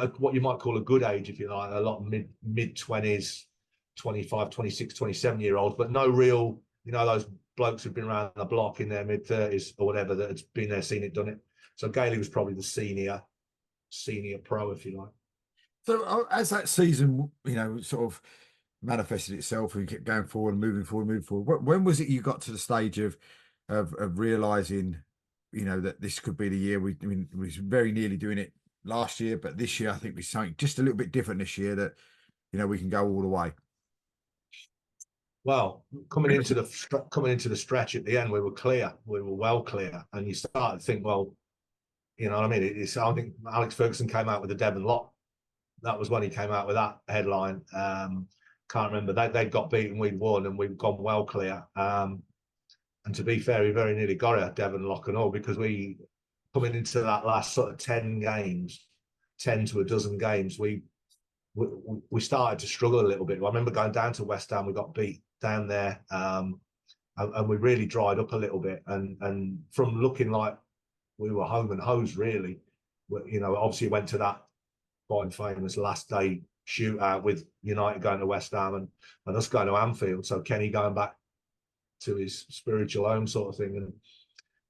at what you might call a good age, if you like, a lot of mid 20s, 25, 26, 27-year-olds, but no real, you know, those blokes who've been around the block in their mid 30s or whatever that had been there, seen it, done it. So Gailey was probably the senior pro, if you like. So as that season, you know, sort of manifested itself, and kept going forward and moving forward, moving forward. When was it you got to the stage of realizing, you know, that this could be the year? I mean, we was very nearly doing it last year, but this year I think we something just a little bit different this year that, you know, we can go all the way. Well, coming into the stretch at the end, we were clear. We were well clear, and you start to think, well, you know what I mean? I think Alex Ferguson came out with the Devon Lock. That was when he came out with that headline. Can't remember. They'd got beaten, we'd won, and we'd gone well clear. And to be fair, we very nearly got it, Devon Lock and all, because we, coming into that last sort of 10 games, 10 to a dozen games, we started to struggle a little bit. I remember going down to West Ham, we got beat down there, and we really dried up a little bit. And from looking like we were home and hosed, really, you know, obviously went to that quite famous last day shootout with United going to West Ham and us going to Anfield. So Kenny going back to his spiritual home sort of thing. And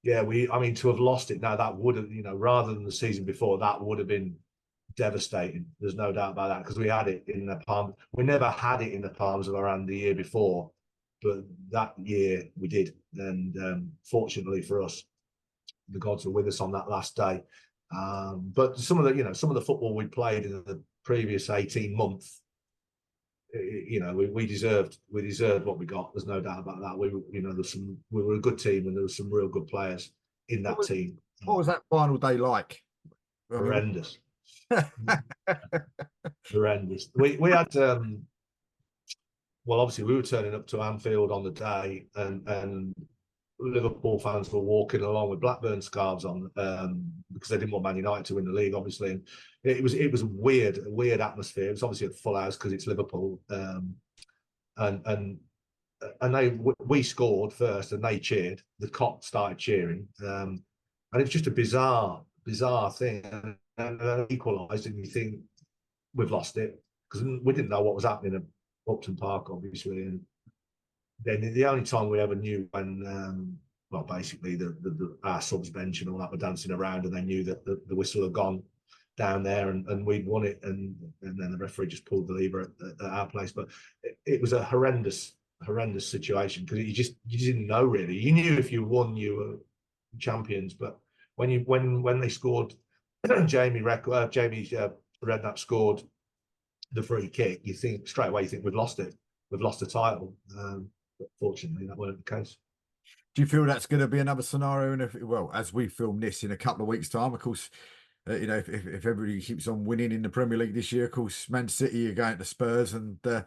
yeah, I mean, to have lost it now, that would have, you know, rather than the season before, that would have been devastating. There's no doubt about that, because we had it in the palm. We never had it in the palms of our hand the year before, but that year we did. And fortunately for us, the gods were with us on that last day. But some of the football we played in the previous 18 months, you know, we deserved what we got. There's no doubt about that. We were a good team, and there were some real good players in that team. What was that final day like? I mean, horrendous. Horrendous. We had well, obviously we were turning up to Anfield on the day, and Liverpool fans were walking along with Blackburn scarves on, because they didn't want Man United to win the league, obviously. And it was a weird atmosphere. It was obviously a full house because it's Liverpool, and we scored first, and they cheered. The cop started cheering, and it was just a bizarre thing. And equalised, and you think we've lost it, because we didn't know what was happening at Upton Park, obviously. And then the only time we ever knew when, well, basically our subs bench and all that were dancing around, and they knew that the whistle had gone down there, and we'd won it, and then the referee just pulled the lever at our place. But it was a horrendous situation, because you didn't know really. You knew if you won, you were champions, but when they scored, Jamie Redknapp scored the free kick, you think straight away, we've lost it, we've lost the title. But fortunately, that wasn't the case. do you feel that's going to be another scenario? And well, as we film this in a couple of weeks' time, of course, you know, if everybody keeps on winning in the Premier League this year, of course, Man City are going to Spurs, and that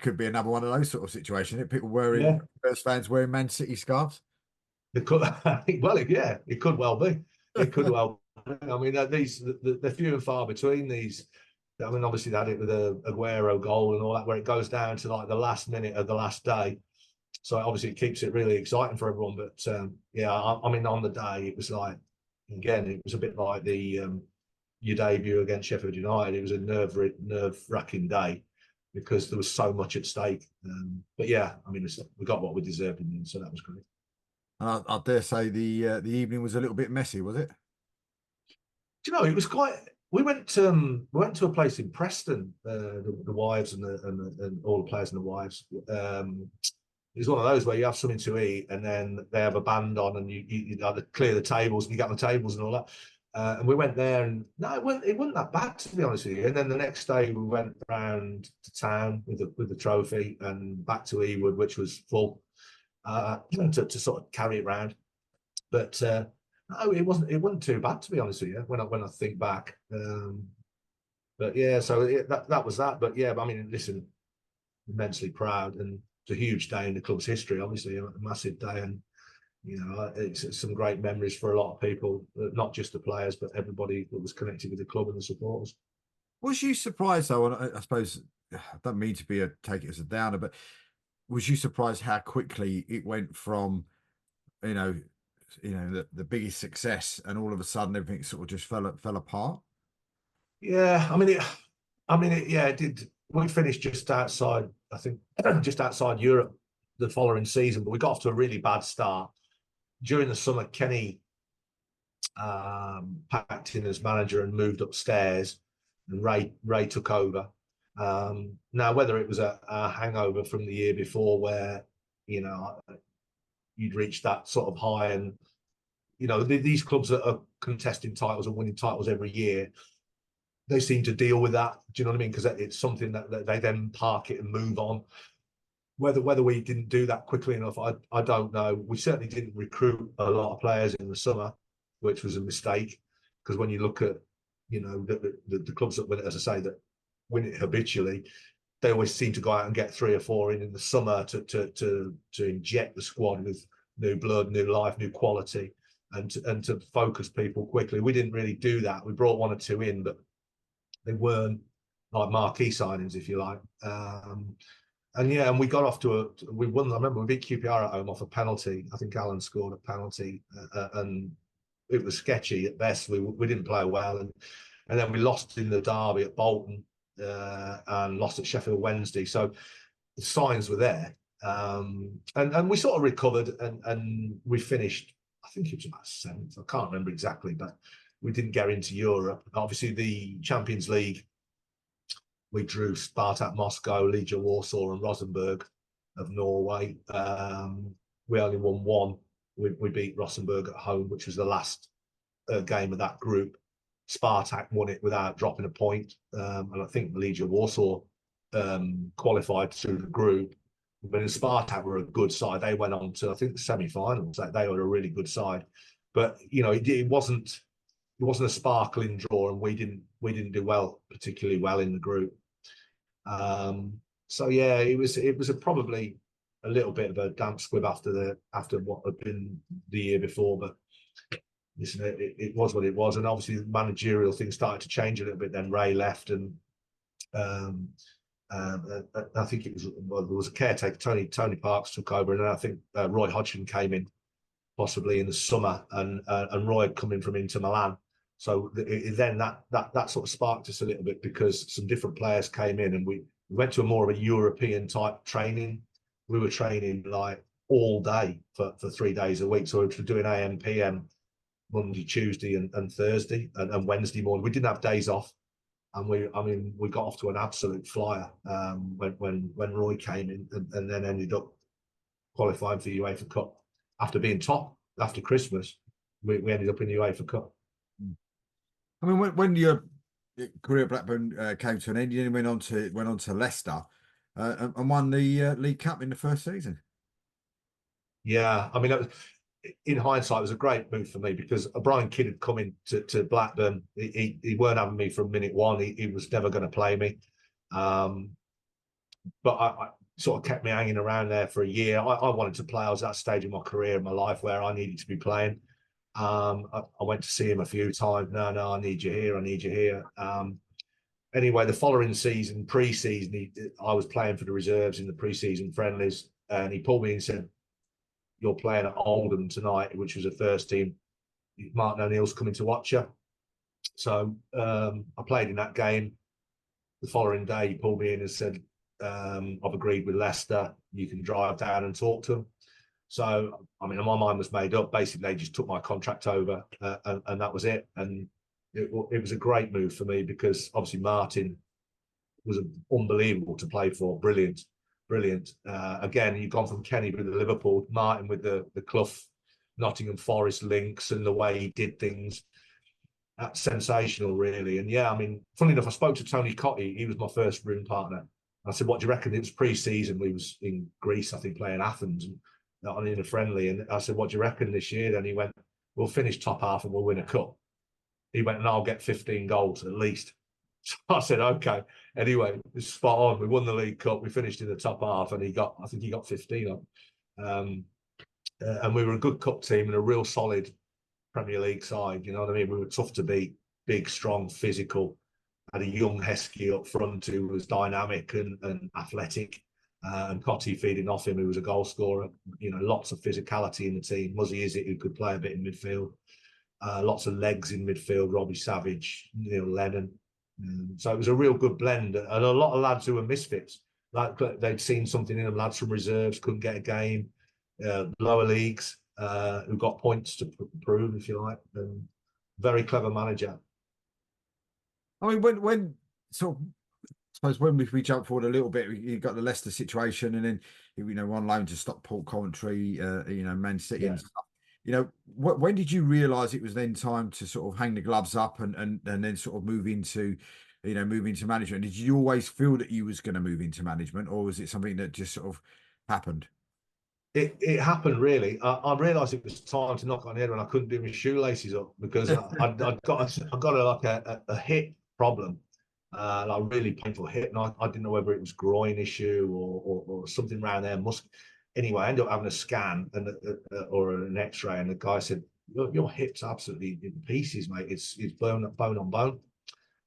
could be another one of those sort of situations. People wearing Spurs fans wearing Man City scarves. It could, well, yeah, it could well be. It could well. I mean, they're few and far between these. I mean, obviously they had it with a Aguero goal and all that, where it goes down to like the last minute of the last day. So obviously it keeps it really exciting for everyone. But yeah, I mean, on the day it was like, again, it was a bit like your debut against Sheffield United. It was a nerve-wracking day, because there was so much at stake. But yeah, I mean, we got what we deserved in the end, so that was great. I dare say the evening was a little bit messy, was it? Do you know, it was quite. We went to a place in Preston. The wives and all the players and the wives. It was one of those where you have something to eat, and then they have a band on, and you either clear the tables, and you get on the tables and all that. And we went there, and no, it wasn't that bad, to be honest with you. And then the next day we went round to town with the trophy, and back to Ewood, which was full, to sort of carry it around. But no, it wasn't too bad, to be honest with you, when I think back. But yeah, so that was that. But yeah, I mean, listen, immensely proud, and it's a huge day in the club's history, obviously, a massive day. And It's some great memories for a lot of people, not just the players, but everybody that was connected with the club and the supporters. Was you surprised though? And I suppose I don't mean to be take it as a downer, but was you surprised how quickly it went from you know the biggest success and all of a sudden everything sort of just fell apart? Yeah, yeah, it did. We finished just outside, I think, just outside Europe the following season, but we got off to a really bad start. During the summer, Kenny packed in as manager and moved upstairs, and Ray took over. Now, whether it was a hangover from the year before, where you know you'd reached that sort of high, and these clubs that are contesting titles and winning titles every year, they seem to deal with that. Do you know what I mean? Because it's something that they then park it and move on. Whether we didn't do that quickly enough, I don't know. We certainly didn't recruit a lot of players in the summer, which was a mistake. Because when you look at the clubs that win it, as I say, that win it habitually, they always seem to go out and get 3 or 4 in the summer to inject the squad with new blood, new life, new quality, and to focus people quickly. We didn't really do that. We brought 1 or 2 in, but they weren't like marquee signings, if you like. And we got off to we won. I remember we beat QPR at home off a penalty. I think Alan scored a penalty, and it was sketchy at best. We didn't play well, and then we lost in the derby at Bolton, and lost at Sheffield Wednesday. So the signs were there, and we sort of recovered, and we finished. I think it was about 7th. I can't remember exactly, but we didn't get into Europe. Obviously, the Champions League, we drew Spartak Moscow, Legia Warsaw, and Rosenborg of Norway. We only won 1. We beat Rosenborg at home, which was the last game of that group. Spartak won it without dropping a point, and I think Legia Warsaw qualified through the group. But Spartak were a good side. They went on to, I think, the semi-finals. They were a really good side, but it wasn't a sparkling draw, and we didn't do particularly well in the group. So yeah, it was probably a little bit of a damp squib after what had been the year before, but listen, it was what it was, and obviously the managerial things started to change a little bit. Then Ray left, and I think there was a caretaker. Tony Parks took over, and then I think Roy Hodgson came in possibly in the summer, and Roy had come in from Inter Milan. So then that sort of sparked us a little bit, because some different players came in, and we went to a more of a European type training. We were training like all day for 3 days a week. So we were doing AM, PM, Monday, Tuesday, and Thursday, and Wednesday morning. We didn't have days off, and we got off to an absolute flyer when Roy came in, and then ended up qualifying for the UEFA Cup after being top after Christmas. We ended up in the UEFA Cup. I mean, when your career at Blackburn came to an end, you went on to Leicester and won the League Cup in the first season. Yeah, I mean, in hindsight, it was a great move for me, because Brian Kidd had come in to Blackburn. He weren't having me from minute one. He was never going to play me, but I sort of kept me hanging around there for a year. I wanted to play. I was at that stage in my career, in my life, where I needed to be playing. I went to see him a few times. No, I need you here. I need you here. Anyway, the following season, pre-season, I was playing for the reserves in the pre-season friendlies, and he pulled me and said, "You're playing at Oldham tonight," which was a first team. Martin O'Neill's coming to watch you. So I played in that game. The following day, he pulled me in and said, "I've agreed with Leicester. You can drive down and talk to them." So, I mean, my mind was made up. Basically, they just took my contract over, and that was it. And it was a great move for me, because obviously Martin was unbelievable to play for. Brilliant. Again, you've gone from Kenny with the Liverpool, Martin with the Clough, Nottingham Forest links, and the way he did things. That's sensational, really. And yeah, I mean, funny enough, I spoke to Tony Cottee. He was my first room partner. I said, "What do you reckon?" It was pre-season. We was in Greece, I think, playing Athens, and not in a friendly. And I said, "What do you reckon this year?" Then he went, "We'll finish top half and we'll win a cup." He went, "And I'll get 15 goals at least." So I said, "Okay." Anyway, it's spot on. We won the League Cup. We finished in the top half, and I think he got 15 on. and we were a good cup team and a real solid Premier League side. You know what I mean? We were tough to beat, big, strong, physical. Had a young Heskey up front who was dynamic and athletic, and Cotty feeding off him, who was a goal scorer. You know, lots of physicality in the team. Muzzy Izzet, who could play a bit in midfield. Lots of legs in midfield. Robbie Savage, Neil Lennon. So it was a real good blend, and a lot of lads who were misfits. Like they'd seen something in them. Lads from reserves couldn't get a game. Lower leagues who got points to prove, if you like. Very clever manager. I mean, when sort of, I suppose when we jump forward a little bit, you got the Leicester situation, and then on loan to Stockport, Coventry, Man City, and stuff. When did you realise it was then time to sort of hang the gloves up and then sort of move into management? Did you always feel that you was going to move into management, or was it something that just sort of happened? It happened really. I realised it was time to knock on the head when I couldn't do my shoelaces up, because I got a hip problem, like really painful hip, and I didn't know whether it was groin issue or something around there. Anyway, I ended up having a scan or an X-ray, and the guy said, "Your hip's absolutely in pieces, mate. It's bone on bone,"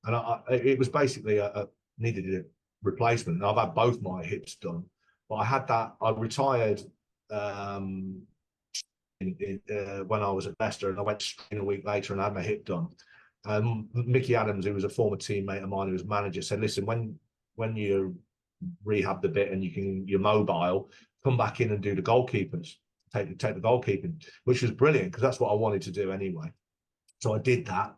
and it was basically needed a replacement. And I've had both my hips done, but I had that. I retired when I was at Leicester, and I went straight a week later and had my hip done. Mickey Adams, who was a former teammate of mine, who was manager, said, "Listen, when you rehab a bit and you're mobile, come back in and do the goalkeepers, take the goalkeeping," which was brilliant because that's what I wanted to do anyway. So I did that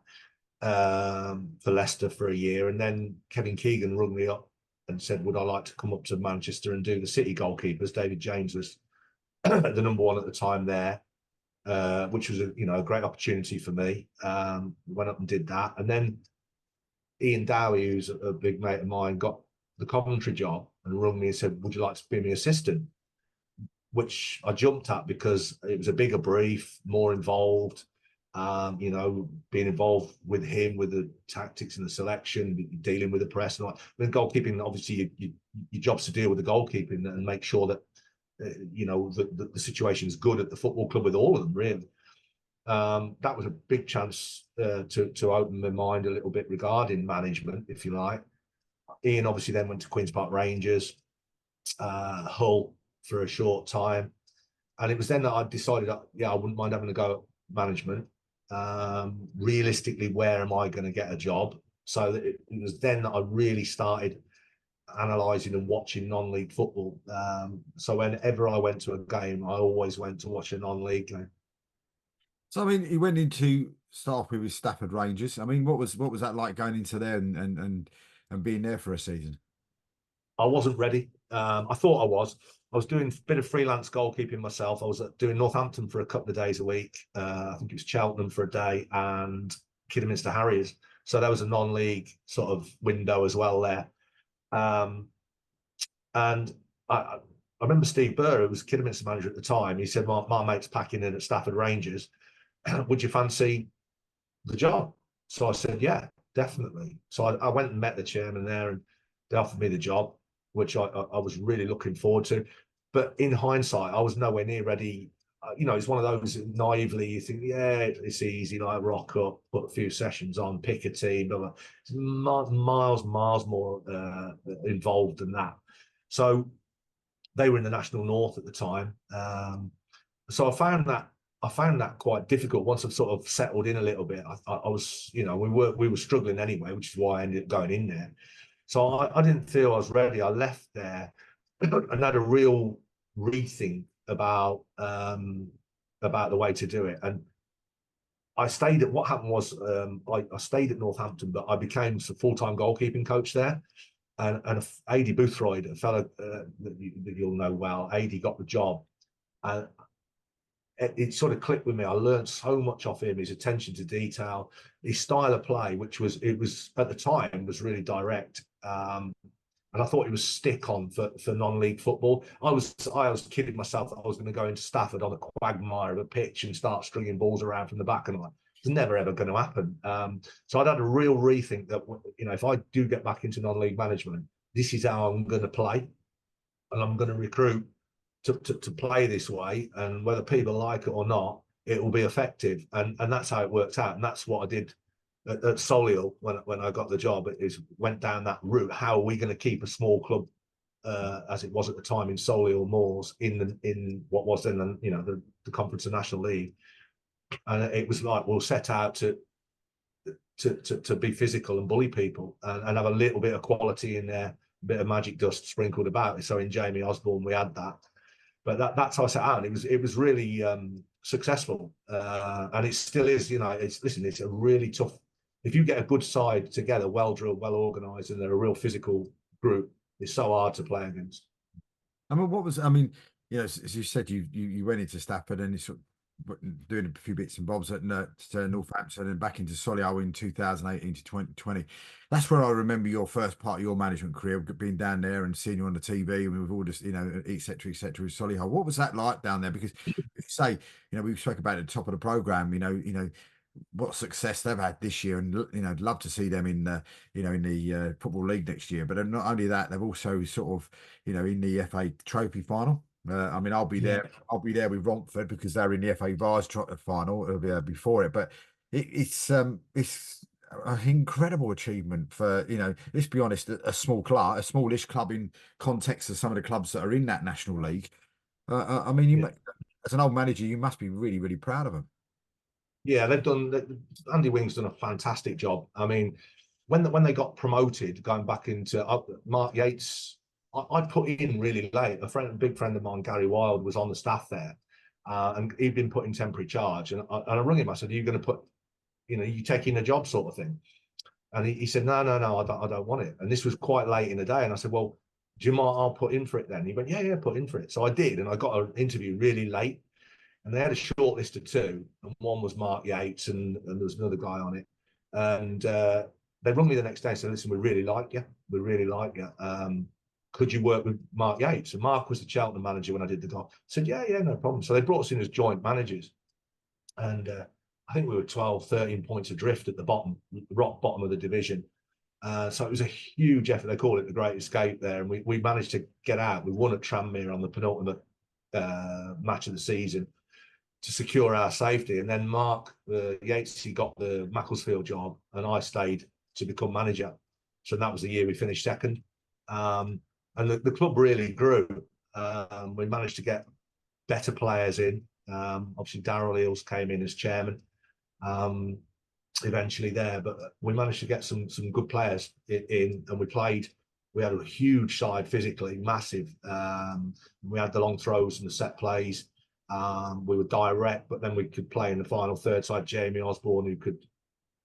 for Leicester for a year, and then Kevin Keegan rung me up and said, "Would I like to come up to Manchester and do the City goalkeepers?" David James was the number one at the time there, which was a great opportunity for me. Went up and did that, and then Ian Dowie, who's a big mate of mine, got the Coventry job and rung me and said, "Would you like to be my assistant?" Which I jumped at because it was a bigger brief, more involved. Being involved with him, with the tactics and the selection, dealing with the press, and all. With goalkeeping, obviously, your job's to deal with the goalkeeping and make sure that the situation is good at the football club with all of them, really. That was a big chance to open my mind a little bit regarding management, if you like. Ian obviously then went to Queen's Park Rangers, Hull for a short time, and it was then that I decided, I wouldn't mind having a go at management. Realistically, where am I going to get a job? So that it was then that I really started analysing and watching non-league football. So whenever I went to a game, I always went to watch a non-league game. So I mean, he went into start with Stafford Rangers. I mean, what was that like going into there and being there for a season? I wasn't ready. I thought I was. I was doing a bit of freelance goalkeeping myself. I was doing Northampton for a couple of days a week. I think it was Cheltenham for a day and Kidderminster Harriers. So there was a non-league sort of window as well there. And I remember Steve Burr, who was Kidderminster manager at the time. He said, "My mate's packing in at Stafford Rangers. Would you fancy the job?" So I said, "Yeah, definitely." So I went and met the chairman there, and they offered me the job, which I was really looking forward to. But in hindsight, I was nowhere near ready. It's one of those naively you think, yeah, it's easy, like rock up, put a few sessions on, pick a team. Blah, blah. It's miles more involved than that. So they were in the National North at the time. So I found that quite difficult. Once I've sort of settled in a little bit, I was, we were struggling anyway, which is why I ended up going in there. So I didn't feel I was ready. I left there and had a real rethink about the way to do it. And I stayed at, what happened was, I stayed at Northampton, but I became a full-time goalkeeping coach there. And Adi Boothroyd, a fellow that you'll know well, Adi got the job. And it sort of clicked with me. I learned so much off him, his attention to detail, his style of play, which was at the time was really direct. And I thought it was stick on for non-league football. I was kidding myself that I was going to go into Stafford on a quagmire of a pitch and start stringing balls around from the back, and it's never ever going to happen. So I'd had a real rethink that if I do get back into non-league management, this is how I'm going to play, and I'm going to recruit to play this way, and whether people like it or not, it will be effective. And that's how it worked out. And that's what I did at Solihull when I got the job. Is went down that route. How are we going to keep a small club, as it was at the time in Solihull Moors, in what was then the Conference of National League? And it was like, we'll set out to be physical and bully people, and have a little bit of quality in there, a bit of magic dust sprinkled about. So in Jamie Osborne we had that, but that's how I set out. And it was really successful, and it still is. It's a really tough. If you get a good side together, well drilled, well organised, and they're a real physical group, it's so hard to play against. As you said, you went into Stafford and you sort of doing a few bits and bobs at Northampton and back into Solihull in 2018 to 2020. That's where I remember your first part of your management career, being down there and seeing you on the TV and with all this, etc., etc. with Solihull. What was that like down there? Because say, we spoke about it at the top of the program, what success they've had this year, and I'd love to see them in the Football League next year. But not only that, they've also sort of in the FA Trophy final. I'll be there. I'll be there with Romford because they're in the FA Vars final. It'll be before it, but it's an incredible achievement for Let's be honest, a smallish club in context of some of the clubs that are in that National League. As an old manager, you must be really, really proud of them. Yeah, Andy Wing's done a fantastic job. I mean, when they got promoted, going back into Mark Yates, I put in really late. A big friend of mine, Gary Wild, was on the staff there, and he'd been put in temporary charge. And I rung him. I said, "Are you going to put, you taking a job sort of thing?" And he said, "No, I don't want it." And this was quite late in the day. And I said, "Well, do you mind? I'll put in for it then." He went, "Yeah, put in for it." So I did, and I got an interview really late. And they had a short list of two, and one was Mark Yates, and there was another guy on it. And they rung me the next day and said, "Listen, we really like you. We really like you. Could you work with Mark Yates?" And Mark was the Cheltenham manager when I did the job. I said, yeah, no problem. So they brought us in as joint managers. And I think we were 12, 13 points adrift at the rock bottom of the division. So it was a huge effort. They call it the Great Escape there. And we managed to get out. We won at Tranmere on the penultimate match of the season to secure our safety. And then Mark Yates, he got the Macclesfield job, and I stayed to become manager. So that was the year we finished second. And the club really grew. We managed to get better players in. Obviously, Darryl Eales came in as chairman eventually there, but we managed to get some good players in, and we had a huge side physically, massive. We had the long throws and the set plays. We were direct, but then we could play in the final third side. Jamie Osborne,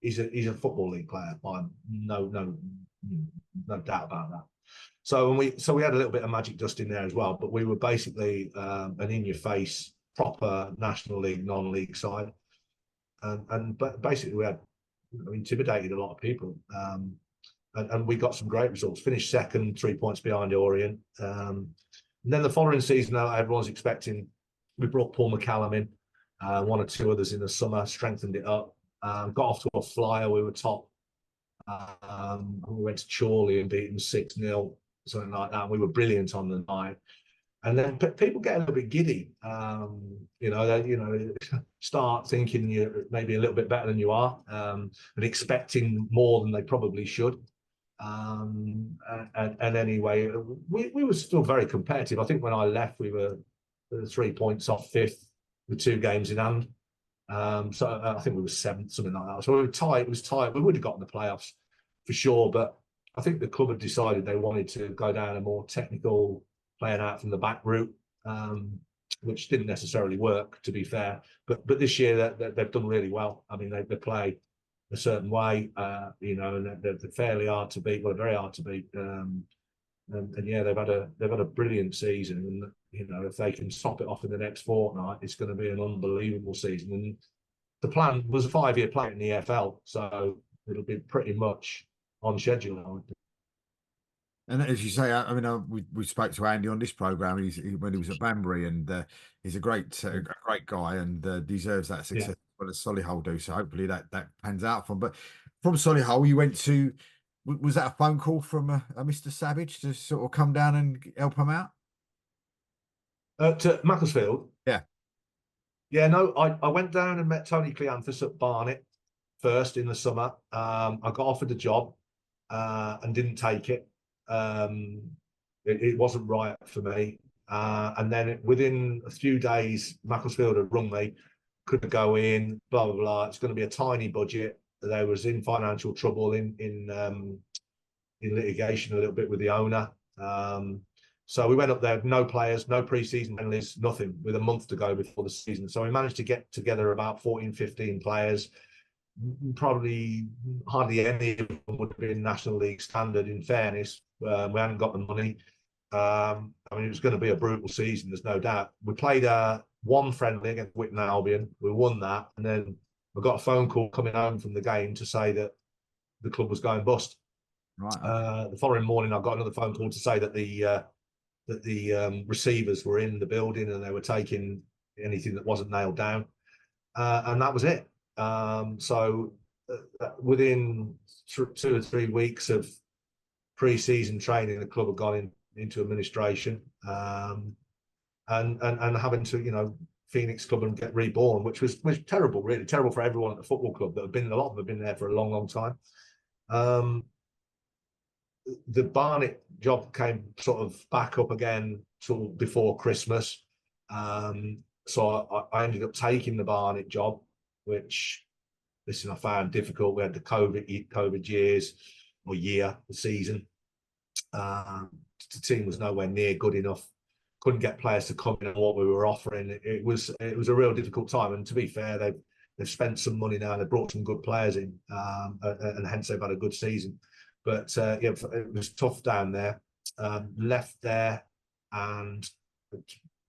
he's a Football League player, no doubt about that. So we had a little bit of magic dust in there as well, but we were basically an in-your-face proper National League, non-league side, but basically we had intimidated a lot of people, and we got some great results. Finished second, 3 points behind Orient, and then the following season, everyone's expecting. We brought Paul McCallum in, one or two others in the summer, strengthened it up, got off to a flyer. We were top. We went to Chorley and beat them 6-0, something like that. We were brilliant on the night. And then people get a little bit giddy. They start thinking you're maybe a little bit better than you are, and expecting more than they probably should. And anyway, we were still very competitive. I think when I left, we were 3 points off fifth with 2 games in hand. So I think we were seventh, something like that. So we were tight. It was tight. We would have gotten the playoffs for sure, but I think the club had decided they wanted to go down a more technical, playing out from the back route, which didn't necessarily work, to be fair. But this year they've done really well. I mean, they play a certain way, and they're fairly hard to beat. Well, very hard to beat. And yeah, they've had a brilliant season. And if they can top it off in the next fortnight, it's going to be an unbelievable season. And the plan was a 5-year plan in the EFL, so it'll be pretty much on schedule, I think. And as you say, we spoke to Andy on this program. When he was at Banbury, and he's a great guy, and deserves that success as well as Solihull do. So hopefully that pans out for him. But from Solihull, you went to. Was that a phone call from a Mr. Savage to sort of come down and help him out? To Macclesfield. Yeah. Yeah, no, I went down and met Tony Cleanthus at Barnet first in the summer. I got offered a job and didn't take it. It wasn't right for me. And then within a few days, Macclesfield had rung me, couldn't go in, blah, blah, blah. It's going to be a tiny budget. They was in financial trouble in litigation a little bit with the owner. So we went up there, no players, no pre-season friendlies, nothing, with a month to go before the season. So we managed to get together about 14, 15 players. Probably hardly any of them would have been National League standard, in fairness. We hadn't got the money. I mean, it was going to be a brutal season, there's no doubt. We played one friendly against Witton Albion. We won that. And then I got a phone call coming home from the game to say that the club was going bust. Right. Okay. The following morning, I got another phone call to say that the receivers were in the building and they were taking anything that wasn't nailed down, and that was it. So within 2 or 3 weeks of pre-season training, the club had gone into administration, and having to Phoenix Club and get reborn, which was terrible, really terrible for everyone at the football club. That a lot of them have been there for a long, long time. The Barnet job came sort of back up again till before Christmas. So I ended up taking the Barnet job, which, listen, I found difficult. We had the COVID years or year, the season. The team was nowhere near good enough. Couldn't get players to come in on what we were offering. It was a real difficult time. And to be fair, they've spent some money now and they brought some good players in, and hence they've had a good season. But yeah, it was tough down there. Left there and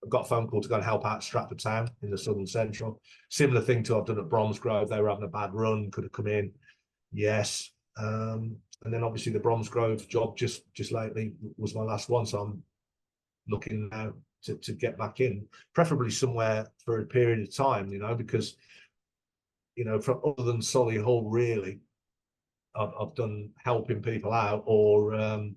got a phone call to go and help out Stratford Town in the Southern Central. Similar thing to I've done at Bromsgrove. They were having a bad run, could have come in. Yes. And then obviously the Bromsgrove job just lately was my last one. So I'm looking now to get back in, preferably somewhere for a period of time, because, from other than Solihull, really, I've done helping people out or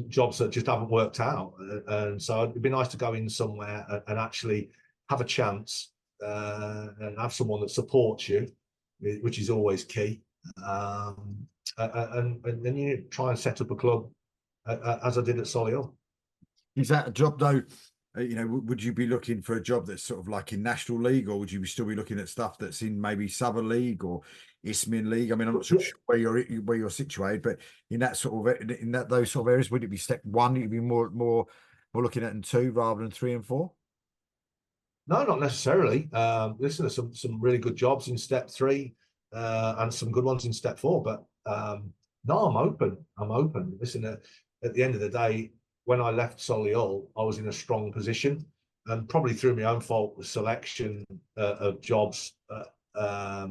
jobs that just haven't worked out. And so it'd be nice to go in somewhere and actually have a chance and have someone that supports you, which is always key. And then you try and set up a club as I did at Solihull. Is that a job though? Would you be looking for a job that's sort of like in National League, or would you still be looking at stuff that's in maybe Southern League or Isthmian League? I mean, I'm not so sure where you're situated, but in that sort of those sort of areas, would it be step one? You'd be more looking at in 2 rather than 3 and 4. No, not necessarily. Listen, there's some really good jobs in step 3 and some good ones in step 4. But no, I'm open. I'm open. Listen, at the end of the day, when I left Solihull, I was in a strong position, and probably through my own fault, the selection of jobs, that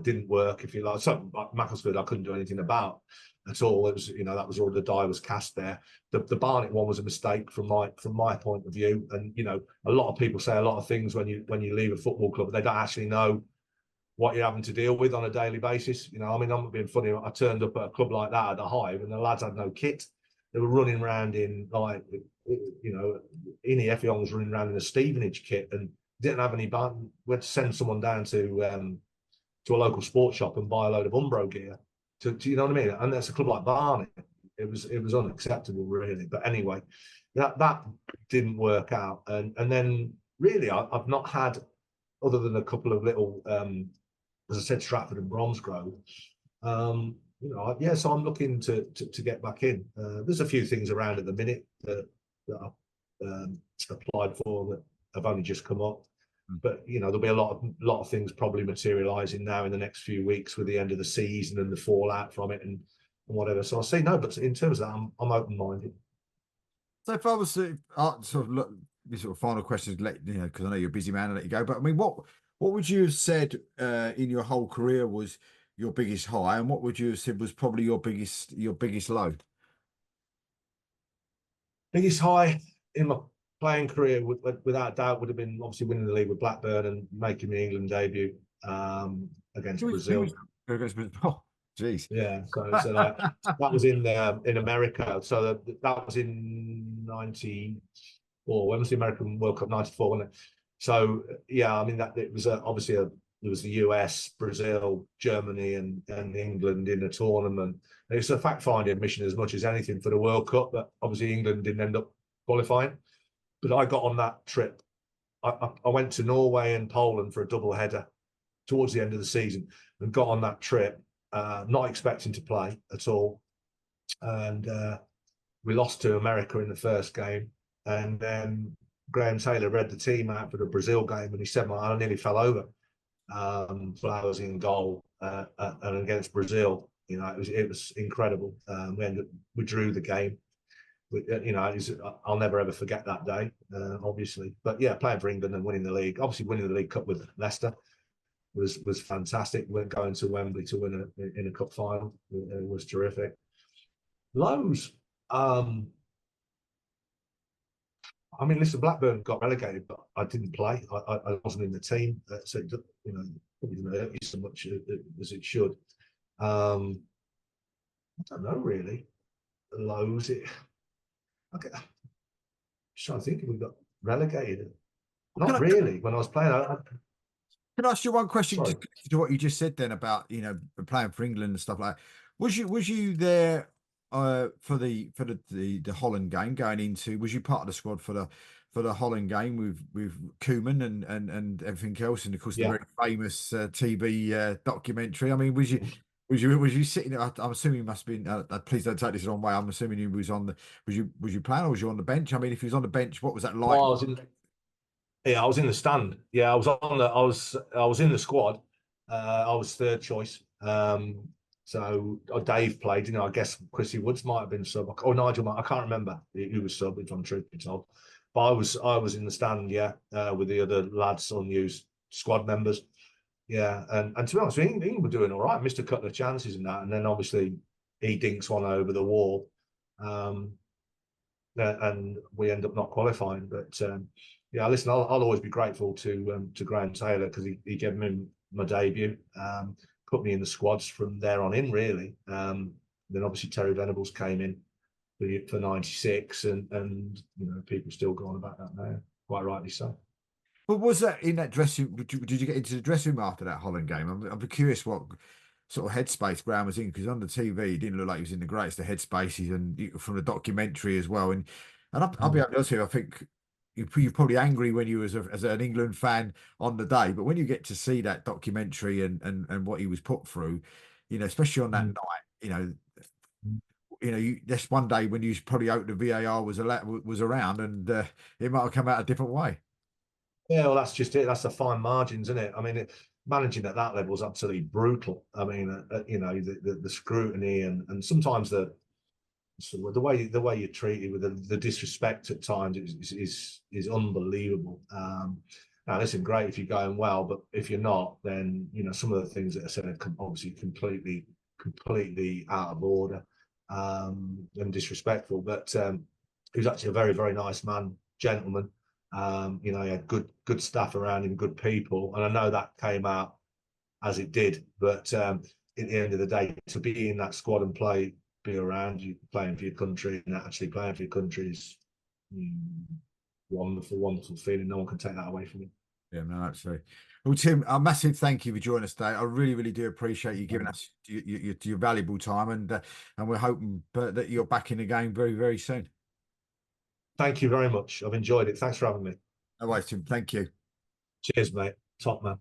didn't work. If you like, something like Macclesfield, I couldn't do anything about at all. It was, that was all, the die was cast there. The Barnet one was a mistake from my point of view, and a lot of people say a lot of things when you leave a football club. They don't actually know what you're having to deal with on a daily basis. I mean, I'm not being funny. I turned up at a club like that at the Hive, and the lads had no kit. They were running around in Ini Effiong was running around in a Stevenage kit and didn't have any button. We had to send someone down to a local sports shop and buy a load of Umbro gear. To you know what I mean? And that's a club like Barnet. It was unacceptable, really. But anyway, that didn't work out. And then really, I've not had, other than a couple of little, as I said, Stratford and Bromsgrove. So I'm looking to get back in. There's a few things around at the minute that I've applied for that have only just come up. But there'll be a lot of things probably materialising now in the next few weeks with the end of the season and the fallout from it and whatever. So I'll say no, but in terms of that, I'm open-minded. So if I was to sort of look, these sort of final questions, because I know you're a busy man, and let you go. But I mean, what would you have said in your whole career was your biggest high, and what would you have said was probably your biggest low? Biggest high in my playing career, without doubt, would have been obviously winning the league with Blackburn and making the England debut against Brazil. Oh, geez. Yeah, so that was in America. So that was in 90. 94. When was the American World Cup? 94, wasn't it? So yeah, I mean that it was obviously there was the US, Brazil, Germany, and England in a tournament. And it's a fact-finding mission as much as anything for the World Cup. But obviously England didn't end up qualifying. But I got on that trip. I went to Norway and Poland for a double header towards the end of the season and got on that trip, not expecting to play at all. And we lost to America in the first game. And then Graham Taylor read the team out for the Brazil game, and he said, I nearly fell over. Flowers in goal, and against Brazil, you know, it was incredible. We drew the game. I'll never ever forget that day, obviously. But yeah, playing for England and winning the league, obviously winning the League Cup with Leicester was fantastic. We're going to Wembley to win in a cup final. It was terrific. Lows. I mean, listen, Blackburn got relegated, but I didn't play. I wasn't in the team, so it, you know, probably didn't hurt me so much as it should. I don't know really. Lows. Okay. Just trying to think if we got relegated. Not really. When I was playing, can I ask you one question sorry. to what you just said then about, you know, playing for England and stuff like that? Was you there for the Holland game going into? Was you part of the squad for the Holland game with Koeman and everything else, and of course the very famous TV documentary? I mean, was you sitting? I'm assuming you must have been. Please don't take this the wrong way. I'm assuming you was on the. Was you playing or was you on the bench? I mean, if you was on the bench, what was that like? Well, I was in the stand. Yeah, I was in the squad. I was third choice. So Dave played. You know, I guess Chrissy Woods might have been sub. Or Nigel might. I can't remember who was sub. If I'm truth be told, but I was in the stand. Yeah, with the other lads, unused squad members. Yeah, and to be honest, England were doing all right. Missed a couple of chances in that, and then obviously he dinks one over the wall. And we end up not qualifying. But yeah, listen, I'll always be grateful to Graham Taylor because he gave me my debut, put me in the squads from there on in, really. Then obviously Terry Venables came in for 96, and you know, people still go on about that now, quite rightly so. But was that in that dressing room? Did you get into the dressing room after that Holland game? I'm curious what sort of headspace Graham was in, because on the TV he didn't look like he was in the greatest of headspaces, and from the documentary as well. And I'll be honest with you, I think you're probably angry when you was as an England fan on the day, but when you get to see that documentary and what he was put through, you know, especially on that night, that's one day when you probably hoped the VAR was around, and it might have come out a different way. Yeah, well, that's just it. That's the fine margins, isn't it? I mean, managing at that level is absolutely brutal. I mean, you know, the scrutiny and sometimes the way you're treated with the disrespect at times is unbelievable. Now, listen, great if you're going well, but if you're not, then you know some of the things that are said are obviously completely out of order, and disrespectful. But he was actually a very, very nice man, gentleman. You know, he had good staff around him, good people, and I know that came out as it did. But at the end of the day, to be in that squad and be around you, playing for your country, and actually playing for your country is wonderful, wonderful feeling. No one can take that away from you. Yeah, no, absolutely. Well, Tim, a massive thank you for joining us today. I really, really do appreciate you giving us your valuable time, and we're hoping that you're back in the game very, very soon. Thank you very much. I've enjoyed it. Thanks for having me. No worries, Tim. Thank you. Cheers, mate. Top man.